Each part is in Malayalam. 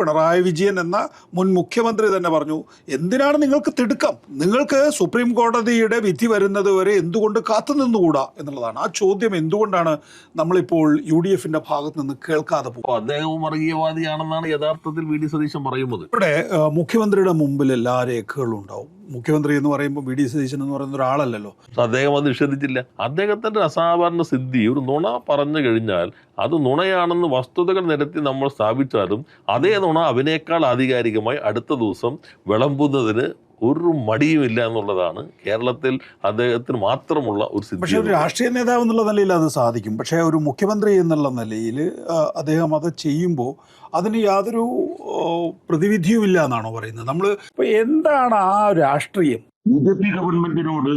പിണറായി വിജയൻ എന്ന മുൻ മുഖ്യമന്ത്രി തന്നെ പറഞ്ഞു, എന്തിനാണ് നിങ്ങൾക്ക് തിടുക്കം, നിങ്ങൾക്ക് സുപ്രീം കോടതിയുടെ വിധി വരുന്നത് വരെ എന്തുകൊണ്ട് കാത്തുനിന്നുകൂടാ എന്നുള്ളതാണ്. ആ ചോദ്യം എന്തുകൊണ്ടാണ് നമ്മളിപ്പോൾ UDF ഭാഗത്ത് നിന്ന് കേൾക്കാതെ പോകും? അദ്ദേഹവും വർഗീയവാദിയാണെന്നാണ് യഥാർത്ഥത്തിൽ വി ഡി സതീശൻ പറയുന്നത്. ഇവിടെ മുഖ്യമന്ത്രിയുടെ മുമ്പിൽ എല്ലാ രേഖകളും ഉണ്ടാവും. മുഖ്യമന്ത്രി എന്ന് പറയുമ്പോൾ വി ഡി സതീശൻ എന്ന് പറയുന്ന ഒരാളല്ലല്ലോ. അദ്ദേഹം അത് നിഷേധിച്ചില്ല. അദ്ദേഹത്തിന്റെ അസാധാരണ സിദ്ധി, ഒരു നുണ പറഞ്ഞു കഴിഞ്ഞാൽ അത് നുണയാണെന്ന് വസ്തുതകൾ നിരത്തി നമ്മൾ സ്ഥാപിച്ചാലും അതേ നുണ അതിനേക്കാൾ ആധികാരികമായി അടുത്ത ദിവസം വിളമ്പുന്നതിന് ഒരു മടിയുമില്ല എന്നുള്ളതാണ് കേരളത്തിൽ അദ്ദേഹത്തിന് മാത്രമുള്ള ഒരു സിദ്ധി. പക്ഷേ ഒരു രാഷ്ട്രീയ നേതാവ് എന്നുള്ള നിലയിൽ അത് സാധിക്കും. പക്ഷേ ഒരു മുഖ്യമന്ത്രി എന്നുള്ള നിലയിൽ അദ്ദേഹം അത് ചെയ്യുമ്പോൾ അതിന് യാതൊരു പ്രതിവിധിയുമില്ല എന്നാണോ പറയുന്നത്? നമ്മൾ ഇപ്പൊ എന്താണ് ആ രാഷ്ട്രീയം? BJP ഗവൺമെന്റിനോട്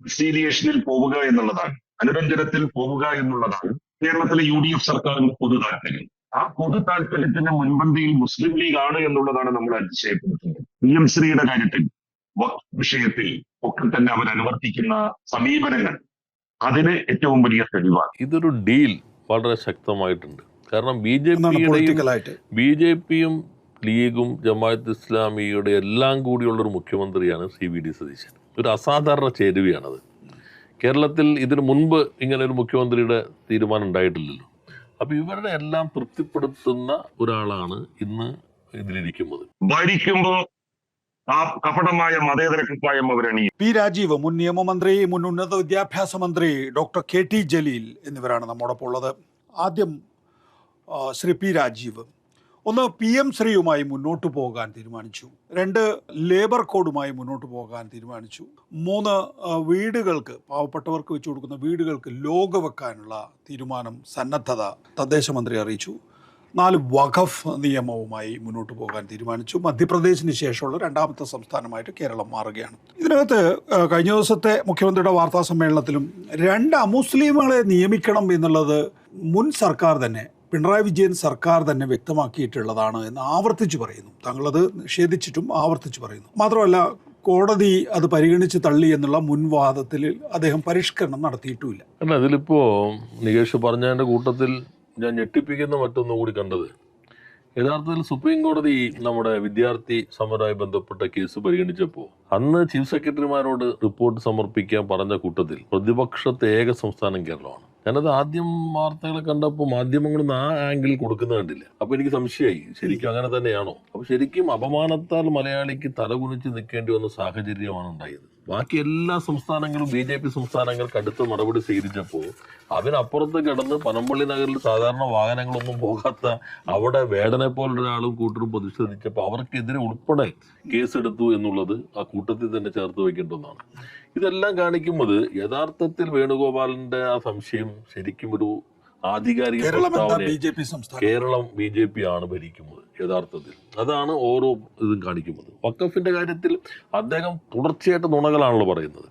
കൺസീലിയേഷനിൽ പോവുക എന്നുള്ളതാണ്, അനുരഞ്ജനത്തിൽ പോവുക എന്നുള്ളതാണ് കേരളത്തിലെ UDF സർക്കാരിന്റെ പൊതു താല്പര്യം. ആ പൊതു താല്പര്യത്തിന് മുൻപന്തിയിൽ മുസ്ലിം ലീഗ് ആണ് എന്നുള്ളതാണ് നമ്മൾ അതിശയപ്പെടുത്തുന്നത്. PM ശ്രീയുടെ കാര്യത്തിൽ, വഖഫ് വിഷയത്തിൽ ഒക്കെ തന്നെ അവർ അനുവർത്തിക്കുന്ന സമീപനങ്ങൾ അതിന് ഏറ്റവും വലിയ തെളിവാണ്. ഇതൊരു ഡീൽ വളരെ ശക്തമായിട്ടുണ്ട്. കാരണം BJPയും ലീഗും ജമാഅത്ത് ഇസ്ലാമിയുടെ എല്ലാം കൂടിയുള്ളൊരു മുഖ്യമന്ത്രിയാണ് CVD സതീശൻ. ഒരു അസാധാരണ ചേരുവയാണത്. കേരളത്തിൽ ഇതിനു മുൻപ് ഇങ്ങനെ ഒരു മുഖ്യമന്ത്രിയുടെ തീരുമാനം ഉണ്ടായിട്ടില്ലല്ലോ. അപ്പൊ ഇവരുടെ എല്ലാം തൃപ്തിപ്പെടുത്തുന്ന ഒരാളാണ് ഇന്ന് ഇതിലിരിക്കുന്നത്. ഭരിക്കുമ്പോൾ ആ കപടമായ മതേതര കുപ്പായം അവരണിയും. P. രാജീവ്, മുൻ നിയമമന്ത്രി, മുൻ ഉന്നത വിദ്യാഭ്യാസ മന്ത്രി ഡോക്ടർ KT ജലീൽ എന്നിവരാണ് നമ്മോടൊപ്പം ഉള്ളത്. ആദ്യം ശ്രീ P. രാജീവ്, ഒന്ന്, PM ശ്രീയുമായി മുന്നോട്ട് പോകാൻ തീരുമാനിച്ചു. 2, ലേബർ കോഡുമായി മുന്നോട്ട് പോകാൻ തീരുമാനിച്ചു. 3, വീടുകൾക്ക്, പാവപ്പെട്ടവർക്ക് വെച്ചു കൊടുക്കുന്ന വീടുകൾക്ക് ലോഗോ വെക്കാനുള്ള തീരുമാനം, സന്നദ്ധത തദ്ദേശ മന്ത്രി അറിയിച്ചു. 4, വഖഫ് നിയമവുമായി മുന്നോട്ട് പോകാൻ തീരുമാനിച്ചു. മധ്യപ്രദേശിന് ശേഷമുള്ള 2ാമത്തെ സംസ്ഥാനമായിട്ട് കേരളം മാറുകയാണ്. ഇതിനകത്ത് കഴിഞ്ഞ ദിവസത്തെ മുഖ്യമന്ത്രിയുടെ വാർത്താ സമ്മേളനത്തിലും 2 അമുസ്ലിമുകളെ നിയമിക്കണം എന്നുള്ളത് മുൻ സർക്കാർ തന്നെ, പിണറായി വിജയൻ സർക്കാർ തന്നെ വ്യക്തമാക്കിയിട്ടുള്ളതാണ് എന്ന് ആവർത്തിച്ച് പറയുന്നു. താങ്കളത് നിഷേധിച്ചിട്ടും ആവർത്തിച്ച് പറയുന്നു. മാത്രമല്ല, കോടതി അത് പരിഗണിച്ച് തള്ളി എന്നുള്ള മുൻവാദത്തിൽ അദ്ദേഹം പരിഷ്കരണം നടത്തിയിട്ടുമില്ല. അല്ല, അതിലിപ്പോ നികേഷ് പറഞ്ഞതിന്റെ കൂട്ടത്തിൽ ഞാൻ ഞെട്ടിപ്പിക്കുന്ന മറ്റൊന്നുകൂടി കണ്ടത്, യഥാർത്ഥത്തിൽ സുപ്രീം കോടതി നമ്മുടെ വിദ്യാർത്ഥി സമരവുമായി ബന്ധപ്പെട്ട കേസ് പരിഗണിച്ചപ്പോൾ അന്ന് ചീഫ് സെക്രട്ടറിമാരോട് റിപ്പോർട്ട് സമർപ്പിക്കാൻ പറഞ്ഞ കൂട്ടത്തിൽ പ്രതിപക്ഷത്തെ ഏക സംസ്ഥാനം കേരളമാണ്. ഞാനത് ആദ്യം വാർത്തകളെ കണ്ടപ്പോൾ മാധ്യമങ്ങളൊന്നും ആ ആംഗിളിൽ കൊടുക്കുന്നത് കണ്ടില്ല. അപ്പൊ എനിക്ക് സംശയമായി, ശരിക്കും അങ്ങനെ തന്നെയാണോ? അപ്പൊ ശരിക്കും അപമാനത്താൽ മലയാളിക്ക് തലകുനിച്ച് നിൽക്കേണ്ടി വന്ന സാഹചര്യമാണ് ഉണ്ടായത്. ബാക്കി എല്ലാ സംസ്ഥാനങ്ങളും BJP സംസ്ഥാനങ്ങൾ കടുത്ത നടപടി സ്വീകരിച്ചപ്പോൾ അതിനപ്പുറത്ത് കിടന്ന് പനമ്പള്ളി നഗറിൽ സാധാരണ വാഹനങ്ങളൊന്നും പോകാത്ത അവിടെ വേടനെ പോലൊരാളും കൂട്ടരും പ്രതിഷേധിച്ചപ്പോൾ അവർക്കെതിരെ ഉൾപ്പെടെ കേസെടുത്തു എന്നുള്ളത് ആ കൂട്ടത്തിൽ തന്നെ ചേർത്ത് വയ്ക്കേണ്ടതാണ്. ഇതെല്ലാം കാണിക്കുന്നത് യഥാർത്ഥത്തിൽ വേണുഗോപാലിന്റെ ആ സംശയം ശരിക്കും ഒരു ആധികാരിക കേരളം BJP ആണ് ഭരിക്കുന്നത് യഥാർത്ഥത്തിൽ. അതാണ് ഓരോ ഇതും കാണിക്കുന്നത്. വഖഫിന്റെ കാര്യത്തിൽ അദ്ദേഹം തുടർച്ചയായിട്ട് നുണകളാണല്ലോ പറയുന്നത്.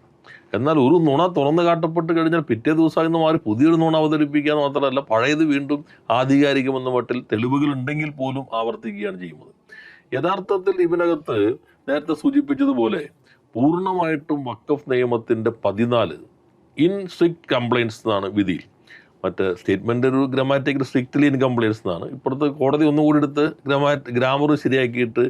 എന്നാൽ ഒരു നുണ തുറന്നു കാട്ടപ്പെട്ട് കഴിഞ്ഞാൽ പിറ്റേ ദിവസം ഇന്ന് മാറി പുതിയൊരു നുണ അവതരിപ്പിക്കുക മാത്രമല്ല, പഴയത് വീണ്ടും ആധികാരികമെന്ന മട്ടിൽ തെളിവുകൾ ഉണ്ടെങ്കിൽ പോലും ആവർത്തിക്കുകയാണ് ചെയ്യുന്നത്. യഥാർത്ഥത്തിൽ ഇതിനകത്ത് നേരത്തെ സൂചിപ്പിച്ചതുപോലെ പൂർണ്ണമായിട്ടും വഖഫ് നിയമത്തിന്റെ 14 ഇൻ സ്ട്രിക്റ്റ് കംപ്ലൈൻസ് എന്നാണ് വിധി. മറ്റേ സ്റ്റേറ്റ്മെന്റ് ഒരു ഗ്രാമാറ്റിക്കൽ സ്ട്രിക്റ്റ്ലി ഇൻ കംപ്ലൈൻസ് എന്നാണ്. ഇപ്പോഴത്തെ കോടതി ഒന്നുകൂടി എടുത്ത് ഗ്രാമർ ശരിയാക്കിയിട്ട്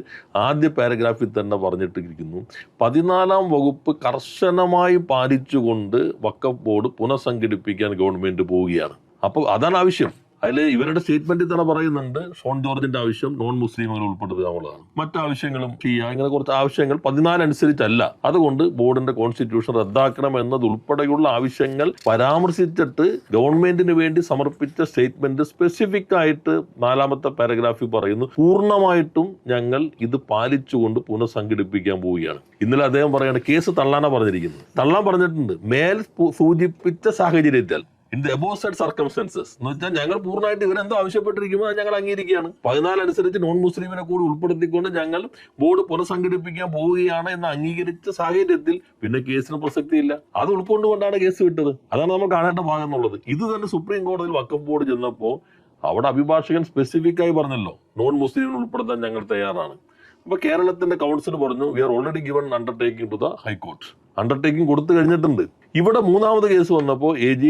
ആദ്യ പാരഗ്രാഫിൽ തന്നെ പറഞ്ഞിട്ടിരിക്കുന്നു, 14ാം വകുപ്പ് കർശനമായി പാലിച്ചുകൊണ്ട് വഖഫ് ബോർഡ് പുനഃസംഘടിപ്പിക്കാൻ ഗവൺമെന്റ് പോവുകയാണ്. അപ്പോൾ അതാണ് ആവശ്യം. അതിൽ ഇവരുടെ സ്റ്റേറ്റ്മെന്റിൽ തന്നെ പറയുന്നുണ്ട്, ഷോൺ ജോർജിന്റെ ആവശ്യം നോൺ മുസ്ലിമുകൾ ഉൾപ്പെടുത്തുക എന്നുള്ളതാണ്. മറ്റാവശ്യങ്ങളും ചെയ്യുക, ഇങ്ങനെ കുറച്ച് ആവശ്യങ്ങൾ 14 അനുസരിച്ചല്ല. അതുകൊണ്ട് ബോർഡിന്റെ കോൺസ്റ്റിറ്റ്യൂഷൻ റദ്ദാക്കണം എന്നതുൾപ്പെടെയുള്ള ആവശ്യങ്ങൾ പരാമർശിച്ചിട്ട് ഗവൺമെന്റിന് വേണ്ടി സമർപ്പിച്ച സ്റ്റേറ്റ്മെന്റ് സ്പെസിഫിക് ആയിട്ട് 4ാമത്തെ പാരഗ്രാഫിൽ പറയുന്നു, പൂർണ്ണമായിട്ടും ഞങ്ങൾ ഇത് പാലിച്ചുകൊണ്ട് പുനഃസംഘടിപ്പിക്കാൻ പോവുകയാണ്. ഇന്നലെ അദ്ദേഹം പറയാണ് കേസ് തള്ളാനാ പറഞ്ഞിരിക്കുന്നത്. തള്ളാൻ പറഞ്ഞിട്ടുണ്ട് മേൽ സൂചിപ്പിച്ച സാഹചര്യത്തിൽ in the above said circumstances എന്ന് വെച്ചാൽ ഞങ്ങൾ പൂർണ്ണമായിട്ട് ഇവരെന്തോ ആവശ്യപ്പെട്ടിരിക്കുമ്പോൾ അത് ഞങ്ങൾ അംഗീകരിക്കുകയാണ്. 14 അനുസരിച്ച് നോൺ മുസ്ലിമിനെ കൂടി ഉൾപ്പെടുത്തിക്കൊണ്ട് ഞങ്ങൾ ബോർഡ് പുനഃസംഘടിപ്പിക്കാൻ പോവുകയാണ് എന്ന് അംഗീകരിച്ച സാഹചര്യത്തിൽ പിന്നെ കേസിന് പ്രസക്തിയില്ല. അത് ഉൾക്കൊണ്ടുകൊണ്ടാണ് കേസ് വിട്ടത്. അതാണ് നമ്മൾ കാണേണ്ട ഭാഗം എന്നുള്ളത്. ഇത് തന്നെ സുപ്രീം കോടതിയിൽ വഖഫ് ബോർഡ് ചെന്നപ്പോൾ അവിടെ അഭിഭാഷകൻ സ്പെസിഫിക് ആയി പറഞ്ഞല്ലോ, നോൺ മുസ്ലിമിനെ ഉൾപ്പെടുത്താൻ ഞങ്ങൾ തയ്യാറാണ്. അപ്പൊ കേരളത്തിന്റെ കൗൺസിൽ പറഞ്ഞു, we are already given undertaking to the high court. Undertaking കൊടുത്തു കഴിഞ്ഞിട്ടുണ്ട്. ഇവിടെ 3ാമത് കേസ് വന്നപ്പോൾ AG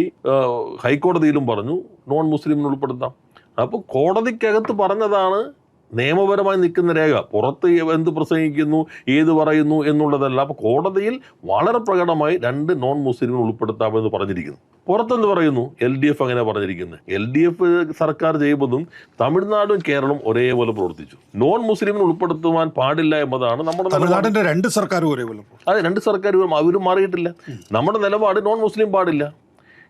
ഹൈക്കോടതിയിലും പറഞ്ഞു നോൺ മുസ്ലിമിനെ ഉൾപ്പെടുത്താം. അപ്പോൾ കോടതിക്കകത്ത് പറഞ്ഞതാണ് നിയമപരമായി നിൽക്കുന്ന രേഖ. പുറത്ത് എന്ത് പ്രസംഗിക്കുന്നു, ഏത് പറയുന്നു എന്നുള്ളതല്ല. അപ്പോൾ കോടതിയിൽ വളരെ പ്രകടമായി 2 നോൺ മുസ്ലിങ്ങൾ ഉൾപ്പെടുത്താമെന്ന് പറഞ്ഞിരിക്കുന്നു. പുറത്തെന്ത് പറയുന്നു? LDF അങ്ങനെ പറഞ്ഞിരിക്കുന്നത്. LDF സർക്കാർ ചെയ്യുന്നതും തമിഴ്നാടും കേരളവും ഒരേപോലെ പ്രവർത്തിച്ചു. നോൺ മുസ്ലിമിനെ ഉൾപ്പെടുത്തുവാൻ പാടില്ല എന്നതാണ് നമ്മുടെ തമിഴ്നാടിന്റെ 2 സർക്കാരും ഒരേപോലെ. അതെ, 2 സർക്കാരും അവരും മാറിയിട്ടില്ല. നമ്മുടെ നിലപാട് നോൺ മുസ്ലിം പാടില്ല.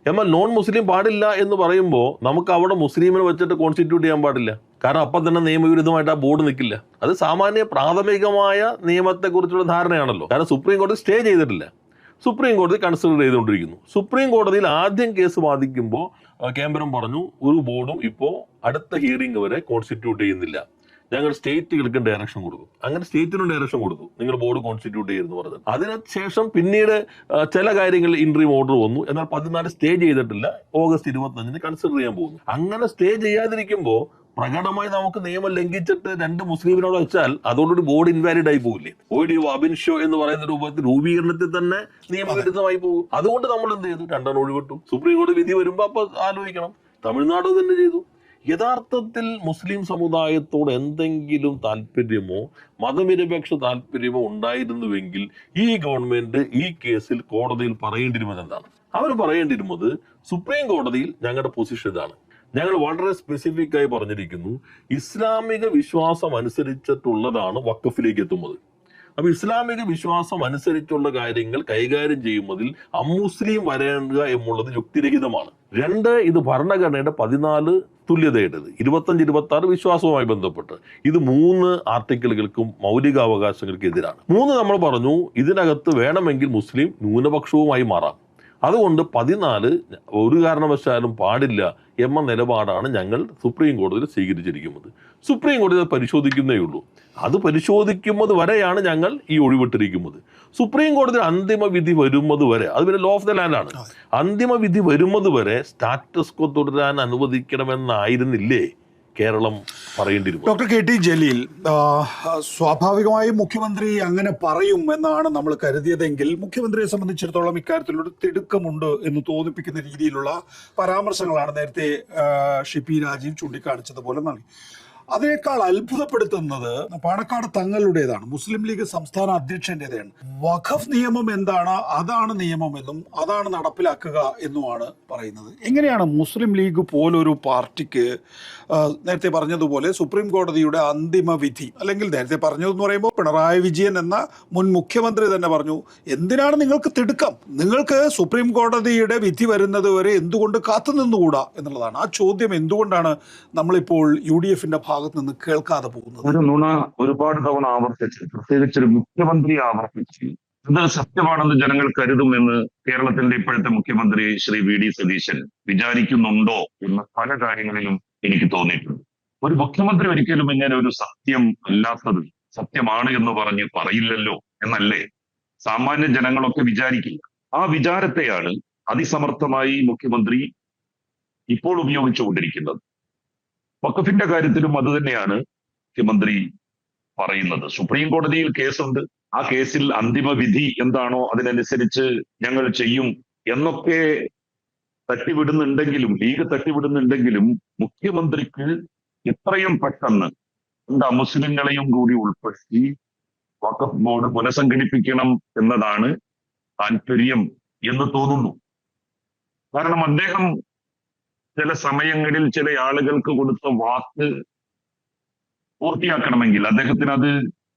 എന്നാൽ നോൺ മുസ്ലിം പാടില്ല എന്ന് പറയുമ്പോൾ നമുക്ക് അവിടെ മുസ്ലിമിനെ വെച്ചിട്ട് കോൺസ്റ്റിറ്റ്യൂട്ട് ചെയ്യാൻ പാടില്ല. കാരണം അപ്പം തന്നെ നിയമവിരുദ്ധമായിട്ട് ആ ബോർഡ് നിൽക്കില്ല. അത് സാമാന്യ പ്രാഥമികമായ നിയമത്തെക്കുറിച്ചുള്ള ധാരണയാണല്ലോ. കാരണം സുപ്രീം കോടതി സ്റ്റേ ചെയ്തിട്ടില്ല, സുപ്രീം കോടതി കൺസിഡർ ചെയ്തുകൊണ്ടിരിക്കുന്നു. സുപ്രീം കോടതിയിൽ ആദ്യം കേസ് വാദിക്കുമ്പോൾ കേന്ദ്രം പറഞ്ഞു ഒരു ബോർഡും ഇപ്പോൾ അടുത്ത ഹിയറിംഗ് വരെ കോൺസ്റ്റിറ്റ്യൂട്ട് ചെയ്യുന്നില്ല, ഞങ്ങൾ സ്റ്റേറ്റുകൾക്ക് ഡയറക്ഷൻ കൊടുക്കും. അങ്ങനെ സ്റ്റേറ്റിനും ഡയറക്ഷൻ കൊടുത്തു, നിങ്ങൾ ബോർഡ് കോൺസ്റ്റിറ്റ്യൂട്ട് ചെയ്യുമെന്ന് പറഞ്ഞു. അതിനുശേഷം പിന്നീട് ചില കാര്യങ്ങളിൽ ഇൻട്രീം ഓർഡർ വന്നു. എന്നാൽ 14 സ്റ്റേ ചെയ്തിട്ടില്ല, ഓഗസ്റ്റ് 25 കൺസിഡർ ചെയ്യാൻ പോകുന്നു. അങ്ങനെ സ്റ്റേ ചെയ്യാതിരിക്കുമ്പോൾ പ്രകടമായി നമുക്ക് നിയമം ലംഘിച്ചിട്ട് 2 മുസ്ലിമിനോട് വെച്ചാൽ അതോടൊരു ബോർഡ് ഇൻവാലിഡ് ആയി പോകില്ലേ? ഒരു അബിൻ ഷോ എന്ന് പറയുന്ന രൂപീകരണത്തിൽ തന്നെ നിയമവിരുദ്ധമായി പോകും. അതുകൊണ്ട് നമ്മൾ എന്ത് ചെയ്തു? 2 ഒഴിവിട്ടു. സുപ്രീം കോടതി വിധി വരുമ്പോൾ അപ്പൊ ആലോചിക്കണം. തമിഴ്നാട് തന്നെ ചെയ്തു. യഥാർത്ഥത്തിൽ മുസ്ലിം സമുദായത്തോട് എന്തെങ്കിലും താല്പര്യമോ മതനിരപേക്ഷ താല്പര്യമോ ഉണ്ടായിരുന്നുവെങ്കിൽ ഈ ഗവൺമെന്റ് ഈ കേസിൽ കോടതിയിൽ പറയേണ്ടിരുന്നത് എന്താണ്? അവർ പറയേണ്ടിരുന്നത് സുപ്രീം കോടതിയിൽ ഞങ്ങളുടെ പൊസിഷൻ ഇതാണ്, ഞങ്ങൾ വളരെ സ്പെസിഫിക് ആയി പറഞ്ഞിരിക്കുന്നു, ഇസ്ലാമിക വിശ്വാസം അനുസരിച്ചിട്ടുള്ളതാണ് വഖഫിലേക്ക് എത്തുന്നത്. അപ്പൊ ഇസ്ലാമിക വിശ്വാസം അനുസരിച്ചുള്ള കാര്യങ്ങൾ കൈകാര്യം ചെയ്യുന്നതിൽ അമുസ്ലിം വരേണ്ട എന്നുള്ളത് യുക്തിരഹിതമാണ്. 2, ഇത് ഭരണഘടനയുടെ 14 തുല്യതയുടേത്, 25-26 വിശ്വാസവുമായി ബന്ധപ്പെട്ട്. ഇത് 3 ആർട്ടിക്കിളുകൾക്കും മൗലികാവകാശങ്ങൾക്ക് എതിരാണ്. 3 നമ്മൾ പറഞ്ഞു ഇതിനകത്ത് വേണമെങ്കിൽ മുസ്ലിം ന്യൂനപക്ഷവുമായി മാറാം. അതുകൊണ്ട് 14 ഒരു കാരണവശാലും പാടില്ല എന്ന നിലപാടാണ് ഞങ്ങൾ സുപ്രീം കോടതിയിൽ സ്വീകരിച്ചിരിക്കുന്നത്. സുപ്രീം കോടതി അത് പരിശോധിക്കുന്നേ ഉള്ളൂ. അത് പരിശോധിക്കുന്നത് വരെയാണ് ഞങ്ങൾ ഈ ഒഴിവിട്ടിരിക്കുന്നത്. സുപ്രീം കോടതി അന്തിമ വിധി വരുന്നത് വരെ, അത് പിന്നെ ലോ ഓഫ് ദ ലാൻഡാണ്, അന്തിമ വിധി വരുന്നത് വരെ സ്റ്റാറ്റസ് കോ തുടരാൻ അനുവദിക്കണമെന്നായിരുന്നില്ലേ കേരളം പറയേണ്ടിയിരുന്നു? ഡോക്ടർ KT ജലീൽ, സ്വാഭാവികമായും മുഖ്യമന്ത്രി അങ്ങനെ പറയും എന്നാണ് നമ്മൾ കരുതിയതെങ്കിൽ മുഖ്യമന്ത്രിയെ സംബന്ധിച്ചിടത്തോളം ഇക്കാര്യത്തിലൊരു തിടുക്കമുണ്ട് എന്ന് തോന്നിപ്പിക്കുന്ന രീതിയിലുള്ള പരാമർശങ്ങളാണ് നേരത്തെ പി രാജീവ് ചൂണ്ടിക്കാണിച്ചതുപോലെ നൽകി. അതിനേക്കാൾ അത്ഭുതപ്പെടുത്തുന്നത് പാണക്കാട് തങ്ങളുടേതാണ്, മുസ്ലിം ലീഗ് സംസ്ഥാന അധ്യക്ഷന്റേതാണ്. വഖഫ് നിയമം എന്താണ്, അതാണ് നിയമമെന്നും അതാണ് നടപ്പിലാക്കുക എന്നുമാണ് പറയുന്നത്. എങ്ങനെയാണ് മുസ്ലിം ലീഗ് പോലൊരു പാർട്ടിക്ക് നേരത്തെ പറഞ്ഞതുപോലെ സുപ്രീം കോടതിയുടെ അന്തിമ വിധി, അല്ലെങ്കിൽ നേരത്തെ പറഞ്ഞതെന്ന് പറയുമ്പോൾ പിണറായി വിജയൻ എന്ന മുൻ മുഖ്യമന്ത്രി തന്നെ പറഞ്ഞു, എന്തിനാണ് നിങ്ങൾക്ക് തിടുക്കം, നിങ്ങൾക്ക് സുപ്രീം കോടതിയുടെ വിധി വരുന്നത് വരെ എന്തുകൊണ്ട് കാത്തുനിന്നുകൂടാ എന്നുള്ളതാണ്. ആ ചോദ്യം എന്തുകൊണ്ടാണ് നമ്മളിപ്പോൾ UDF ഭാഗത്ത് നിന്ന് കേൾക്കാതെ പോകുന്നത്? ഒരു നുണ ഒരുപാട് തവണ ആവർത്തിച്ച്, പ്രത്യേകിച്ച് ഒരു മുഖ്യമന്ത്രി ആവർത്തിച്ച് ഇത് സത്യമാണെന്ന് ജനങ്ങൾ കരുതുമെന്ന് കേരളത്തിന്റെ ഇപ്പോഴത്തെ മുഖ്യമന്ത്രി ശ്രീ VD സതീശൻ വിചാരിക്കുന്നുണ്ടോ എന്ന് പല കാര്യങ്ങളിലും എനിക്ക് തോന്നിയിട്ടുണ്ട്. ഒരു മുഖ്യമന്ത്രി ഒരിക്കലും ഇങ്ങനെ ഒരു സത്യം അല്ലാത്തത് സത്യമാണ് എന്ന് പറഞ്ഞ് പറയില്ലല്ലോ എന്നല്ലേ സാമാന്യ ജനങ്ങളൊക്കെ വിചാരിക്കില്ല. ആ വിചാരത്തെയാണ് അതിസമർത്ഥമായി മുഖ്യമന്ത്രി ഇപ്പോൾ ഉപയോഗിച്ചുകൊണ്ടിരിക്കുന്നത്. വഖഫിന്റെ കാര്യത്തിലും അത് തന്നെയാണ് മുഖ്യമന്ത്രി പറയുന്നത്. സുപ്രീം കോടതിയിൽ കേസുണ്ട്, ആ കേസിൽ അന്തിമ വിധി എന്താണോ അതിനനുസരിച്ച് ഞങ്ങൾ ചെയ്യും എന്നൊക്കെ തട്ടിവിടുന്നുണ്ടെങ്കിലും, ലീഗ് തട്ടിവിടുന്നുണ്ടെങ്കിലും മുഖ്യമന്ത്രിക്ക് എത്രയും പെട്ടെന്ന് മുസ്ലിങ്ങളെയും കൂടി ഉൾപ്പെടുത്തി വഖഫ് ബോർഡ് പുനഃസംഘടിപ്പിക്കണം എന്നതാണ് താല്പര്യം എന്ന് തോന്നുന്നു. കാരണം അദ്ദേഹം ചില സമയങ്ങളിൽ ചില ആളുകൾക്ക് കൊടുത്ത വാക്ക് പൂർത്തിയാക്കണമെങ്കിൽ, അദ്ദേഹത്തിന് അത്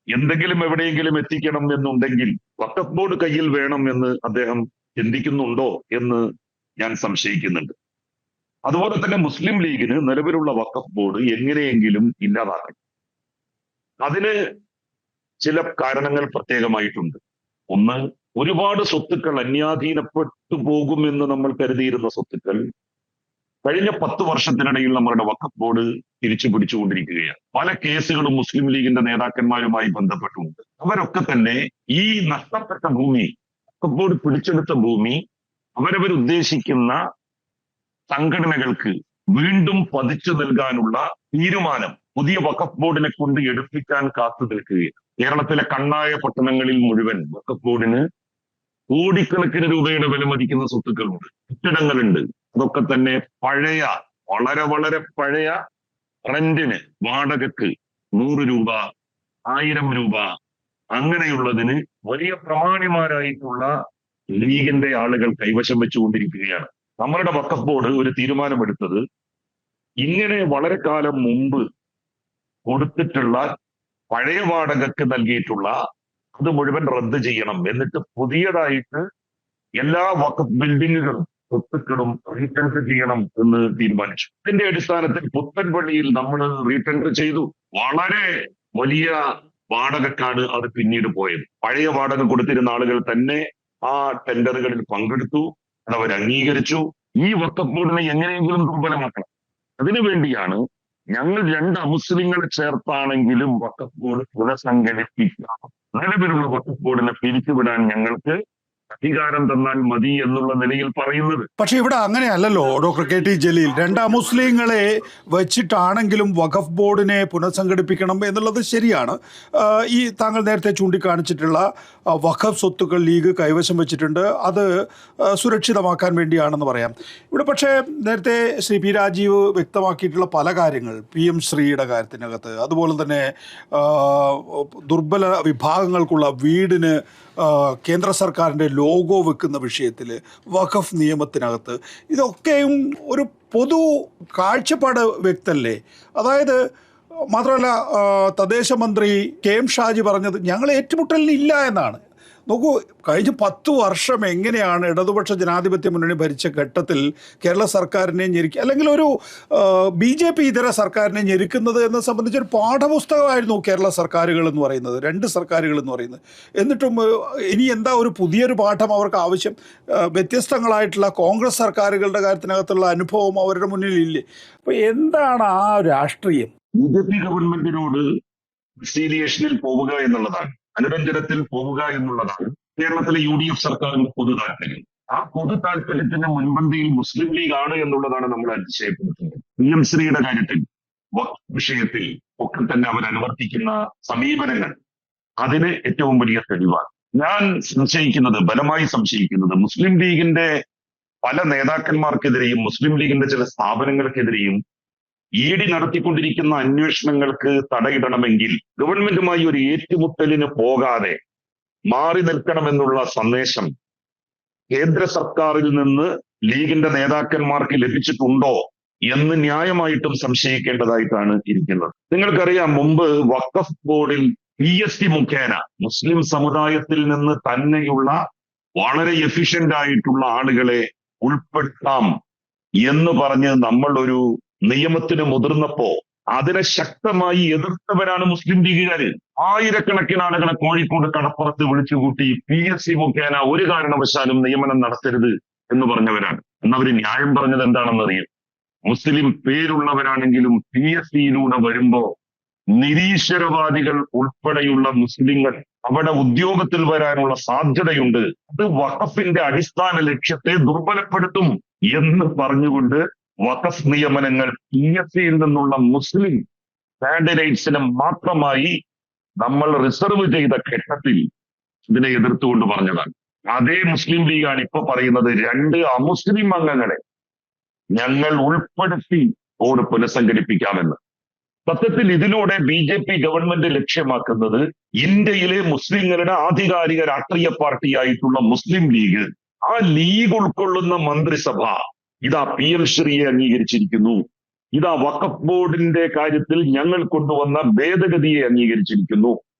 എന്തെങ്കിലും എവിടെയെങ്കിലും എത്തിക്കണം എന്നുണ്ടെങ്കിൽ വഖഫ് ബോർഡ് കയ്യിൽ വേണം എന്ന് അദ്ദേഹം ചിന്തിക്കുന്നുണ്ടോ എന്ന് ഞാൻ സംശയിക്കുന്നുണ്ട്. അതുപോലെ തന്നെ മുസ്ലിം ലീഗിന് നിലവിലുള്ള വഖഫ് ബോർഡ് എങ്ങനെയെങ്കിലും ഇല്ലാതാക്കണം. അതിന് ചില കാരണങ്ങൾ പ്രത്യേകമായിട്ടുണ്ട്. ഒന്ന്, ഒരുപാട് സ്വത്തുക്കൾ അന്യാധീനപ്പെട്ടു പോകുമെന്ന് നമ്മൾ കരുതിയിരുന്ന സ്വത്തുക്കൾ കഴിഞ്ഞ 10 വർഷത്തിനിടയിൽ നമ്മുടെ വഖഫ് ബോർഡ് തിരിച്ചു പിടിച്ചുകൊണ്ടിരിക്കുകയാണ്. പല കേസുകളും മുസ്ലിം ലീഗിന്റെ നേതാക്കന്മാരുമായി ബന്ധപ്പെട്ടുമുണ്ട്. അവരൊക്കെ തന്നെ ഈ നഷ്ടപ്പെട്ട ഭൂമി, വഖഫ് ബോർഡ് പിടിച്ചെടുത്ത ഭൂമി അവരവരുദ്ദേശിക്കുന്ന സംഘടനകൾക്ക് വീണ്ടും പതിച്ചു നൽകാനുള്ള തീരുമാനം പുതിയ വഖഫ് ബോർഡിനെ കൊണ്ട് എടുപ്പിക്കാൻ കാത്തു നിൽക്കുകയാണ്. കേരളത്തിലെ കണ്ണായ പട്ടണങ്ങളിൽ മുഴുവൻ വഖഫ് ബോർഡിന് കോടിക്കണക്കിന് രൂപയുടെ വിലമതിക്കുന്ന സ്വത്തുക്കളുണ്ട്, കെട്ടിടങ്ങളുണ്ട്. അതൊക്കെ തന്നെ പഴയ, വളരെ വളരെ പഴയ റെന്റിന്, വാടകക്ക് 100 രൂപ, 1000 രൂപ, അങ്ങനെയുള്ളതിന് വലിയ പ്രമാണിമാരായിട്ടുള്ള ലീഗിന്റെ ആളുകൾ കൈവശം വെച്ചുകൊണ്ടിരിക്കുകയാണ്. നമ്മളുടെ വഖഫ് ബോർഡ് ഒരു തീരുമാനമെടുത്തത് ഇങ്ങനെ വളരെ കാലം മുമ്പ് കൊടുത്തിട്ടുള്ള പഴയ വാടകയ്ക്ക് നൽകിയിട്ടുള്ള അത് മുഴുവൻ റദ്ദ് ചെയ്യണം, എന്നിട്ട് പുതിയതായിട്ട് എല്ലാ വഖഫ് ബിൽഡിങ്ങുകളും സ്വത്തുക്കളും റീടെൻഡർ ചെയ്യണം എന്ന് തീരുമാനിച്ചു. ഇതിന്റെ അടിസ്ഥാനത്തിൽ പുത്തൻപള്ളിയിൽ നമ്മൾ റീടെൻഡർ ചെയ്തു. വളരെ വലിയ വാടകക്കാണ് അത് പിന്നീട് പോയത്. പഴയ വാടക കൊടുത്തിരുന്ന ആളുകൾ തന്നെ ആ ടെൻഡറുകളിൽ പങ്കെടുത്തു, അത് അവർ അംഗീകരിച്ചു. ഈ വഖഫ് ബോർഡിനെ എങ്ങനെയെങ്കിലും ദുർബലമാക്കണം. അതിനുവേണ്ടിയാണ് ഞങ്ങൾ 2 അമുസ്ലിങ്ങളെ ചേർത്താണെങ്കിലും വഖഫ് ബോർഡ് പുനഃസംഘടിപ്പിക്കണം, നിലവിലുള്ള വഖഫ് ബോർഡിനെ പിരിച്ചുവിടാൻ ഞങ്ങൾക്ക് അധികാരം തന്നാൽ മതി എന്നുള്ള നിലയിൽ പറയുന്നത്. പക്ഷെ ഇവിടെ അങ്ങനെയല്ലല്ലോ ഡോക്ടർ കെ ടി ജലീൽ. 2 അമുസ്ലിങ്ങളെ വെച്ചിട്ടാണെങ്കിലും വഖഫ് ബോർഡിനെ പുനഃസംഘടിപ്പിക്കണം എന്നുള്ളത് ശരിയാണ്. ഈ താങ്കൾ നേരത്തെ ചൂണ്ടിക്കാണിച്ചിട്ടുള്ള വഖഫ് സ്വത്തുക്കൾ ലീഗ് കൈവശം വെച്ചിട്ടുണ്ട്, അത് സുരക്ഷിതമാക്കാൻ വേണ്ടിയാണെന്ന് പറയാം. ഇവിടെ പക്ഷേ നേരത്തെ ശ്രീ പി രാജീവ് വ്യക്തമാക്കിയിട്ടുള്ള പല കാര്യങ്ങൾ, PM ശ്രീയുടെ കാര്യത്തിനകത്ത്, അതുപോലെ തന്നെ ദുർബല വിഭാഗങ്ങൾക്കുള്ള വീടിന് കേന്ദ്ര സർക്കാരിൻ്റെ ലോഗോ വെക്കുന്ന വിഷയത്തിൽ, വഖഫ് നിയമത്തിനകത്ത്, ഇതൊക്കെയും ഒരു പൊതു കാഴ്ചപ്പാട് വ്യക്തല്ലേ? അതായത് മാത്രമല്ല, തദ്ദേശ മന്ത്രി KM ഷാജി പറഞ്ഞത് ഞങ്ങൾ ഏറ്റുമുട്ടലിന് ഇല്ല എന്നാണ്. നോക്കൂ, കഴിഞ്ഞ 10 വർഷം എങ്ങനെയാണ് ഇടതുപക്ഷ ജനാധിപത്യ മുന്നണി ഭരിച്ച ഘട്ടത്തിൽ കേരള സർക്കാരിനെ ഞെരുക്കി, അല്ലെങ്കിൽ ഒരു BJP ഇതര സർക്കാരിനെ ഞെരുക്കുന്നത് എന്നെ സംബന്ധിച്ചൊരു പാഠപുസ്തകമായിരുന്നു കേരള സർക്കാരുകൾ എന്ന് പറയുന്നത്, 2 സർക്കാരുകൾ എന്ന് പറയുന്നത്. എന്നിട്ടും ഇനി എന്താ ഒരു പുതിയൊരു പാഠം അവർക്ക് ആവശ്യം? വ്യത്യസ്തങ്ങളായിട്ടുള്ള കോൺഗ്രസ് സർക്കാരുകളുടെ കാര്യത്തിനകത്തുള്ള അനുഭവം അവരുടെ മുന്നിലില്ലേ? അപ്പോൾ എന്താണ് ആ രാഷ്ട്രീയം? BJP ഗവൺമെന്റിനോട് കൺസീലിയേഷനിൽ പോവുക എന്നുള്ളതാണ്, അനുരഞ്ജനത്തിൽ പോവുക എന്നുള്ളതാണ് കേരളത്തിലെ UDF സർക്കാരിന്റെ പൊതു താല്പര്യം. ആ പൊതു താല്പര്യത്തിന്റെ മുൻപന്തിയിൽ മുസ്ലിം ലീഗ് ആണ് എന്നുള്ളതാണ് നമ്മൾ അതിശയപ്പെടുത്തുന്നത്. PM ശ്രീയുടെ കാര്യത്തിൽ, വഖഫ് വിഷയത്തിൽ ഒക്കെ തന്നെ അവർ അനുവർത്തിക്കുന്ന സമീപനങ്ങൾ അതിന് ഏറ്റവും വലിയ തെളിവാണ്. ഞാൻ ബലമായി സംശയിക്കുന്നത് മുസ്ലിം ലീഗിന്റെ പല നേതാക്കന്മാർക്കെതിരെയും മുസ്ലിം ലീഗിന്റെ ചില സ്ഥാപനങ്ങൾക്കെതിരെയും ED നടത്തിക്കൊണ്ടിരിക്കുന്ന അന്വേഷണങ്ങൾക്ക് തടയിടണമെങ്കിൽ ഗവൺമെന്റുമായി ഒരു ഏറ്റുമുട്ടലിന് പോകാതെ മാറി നിൽക്കണമെന്നുള്ള സന്ദേശം കേന്ദ്ര സർക്കാരിൽ നിന്ന് ലീഗിന്റെ നേതാക്കന്മാർക്ക് ലഭിച്ചിട്ടുണ്ടോ എന്ന് ന്യായമായിട്ടും സംശയിക്കേണ്ടതായിട്ടാണ് ഇരിക്കുന്നത്. നിങ്ങൾക്കറിയാം, മുമ്പ് വഖഫ് ബോർഡിൽ PSC മുഖേന മുസ്ലിം സമുദായത്തിൽ നിന്ന് തന്നെയുള്ള വളരെ എഫിഷ്യന്റ് ആയിട്ടുള്ള ആളുകളെ ഉൾപ്പെടുത്താം എന്ന് പറഞ്ഞ് നമ്മൾ ഒരു നിയമത്തിന് മുതിർന്നപ്പോ അതിനെ ശക്തമായി എതിർത്തവരാണ് മുസ്ലിം ലീഗുകാര്. ആയിരക്കണക്കിന് ആളുകളെ കോഴിക്കോട് കടപ്പുറത്ത് വിളിച്ചുകൂട്ടി PSC മുഖേന ഒരു കാരണവശാലും നിയമനം നടത്തരുത് എന്ന് പറഞ്ഞവരാണ്. എന്നവര് ന്യായം പറഞ്ഞത് എന്താണെന്നറിയാം? മുസ്ലിം പേരുള്ളവരാണെങ്കിലും PSCയിലൂടെ വരുമ്പോ നിരീശ്വരവാദികൾ ഉൾപ്പെടെയുള്ള മുസ്ലിങ്ങൾ അവിടെ ഉദ്യോഗത്തിൽ വരാനുള്ള സാധ്യതയുണ്ട്, അത് വഖഫിന്റെ അടിസ്ഥാന ലക്ഷ്യത്തെ ദുർബലപ്പെടുത്തും എന്ന് പറഞ്ഞുകൊണ്ട് വഖഫ് നിയമനങ്ങൾ PSCയിൽ നിന്നുള്ള മുസ്ലിം കാൻഡിഡേറ്റ്സിന് മാത്രമായി നമ്മൾ റിസർവ് ചെയ്ത ഘട്ടത്തിൽ ഇതിനെ എതിർത്തുകൊണ്ട് പറഞ്ഞതാണ്. അതേ മുസ്ലിം ലീഗാണ് ഇപ്പൊ പറയുന്നത് 2 അമുസ്ലിം അംഗങ്ങളെ ഞങ്ങൾ ഉൾപ്പെടുത്തി ബോർഡ് പുനഃസംഘടിപ്പിക്കാമെന്ന്. സത്യത്തിൽ ഇതിലൂടെ BJP ഗവൺമെന്റ് ലക്ഷ്യമാക്കുന്നത് ഇന്ത്യയിലെ മുസ്ലിങ്ങളുടെ ആധികാരിക രാഷ്ട്രീയ പാർട്ടിയായിട്ടുള്ള മുസ്ലിം ലീഗ്, ആ ലീഗ് ഉൾക്കൊള്ളുന്ന മന്ത്രിസഭ ഇതാ PM ശ്രീയെ അംഗീകരിച്ചിരിക്കുന്നു, ഇതാ വഖഫ് ബോർഡിന്റെ കാര്യത്തിൽ ഞങ്ങൾ കൊണ്ടുവന്ന ഭേദഗതിയെ അംഗീകരിച്ചിരിക്കുന്നു,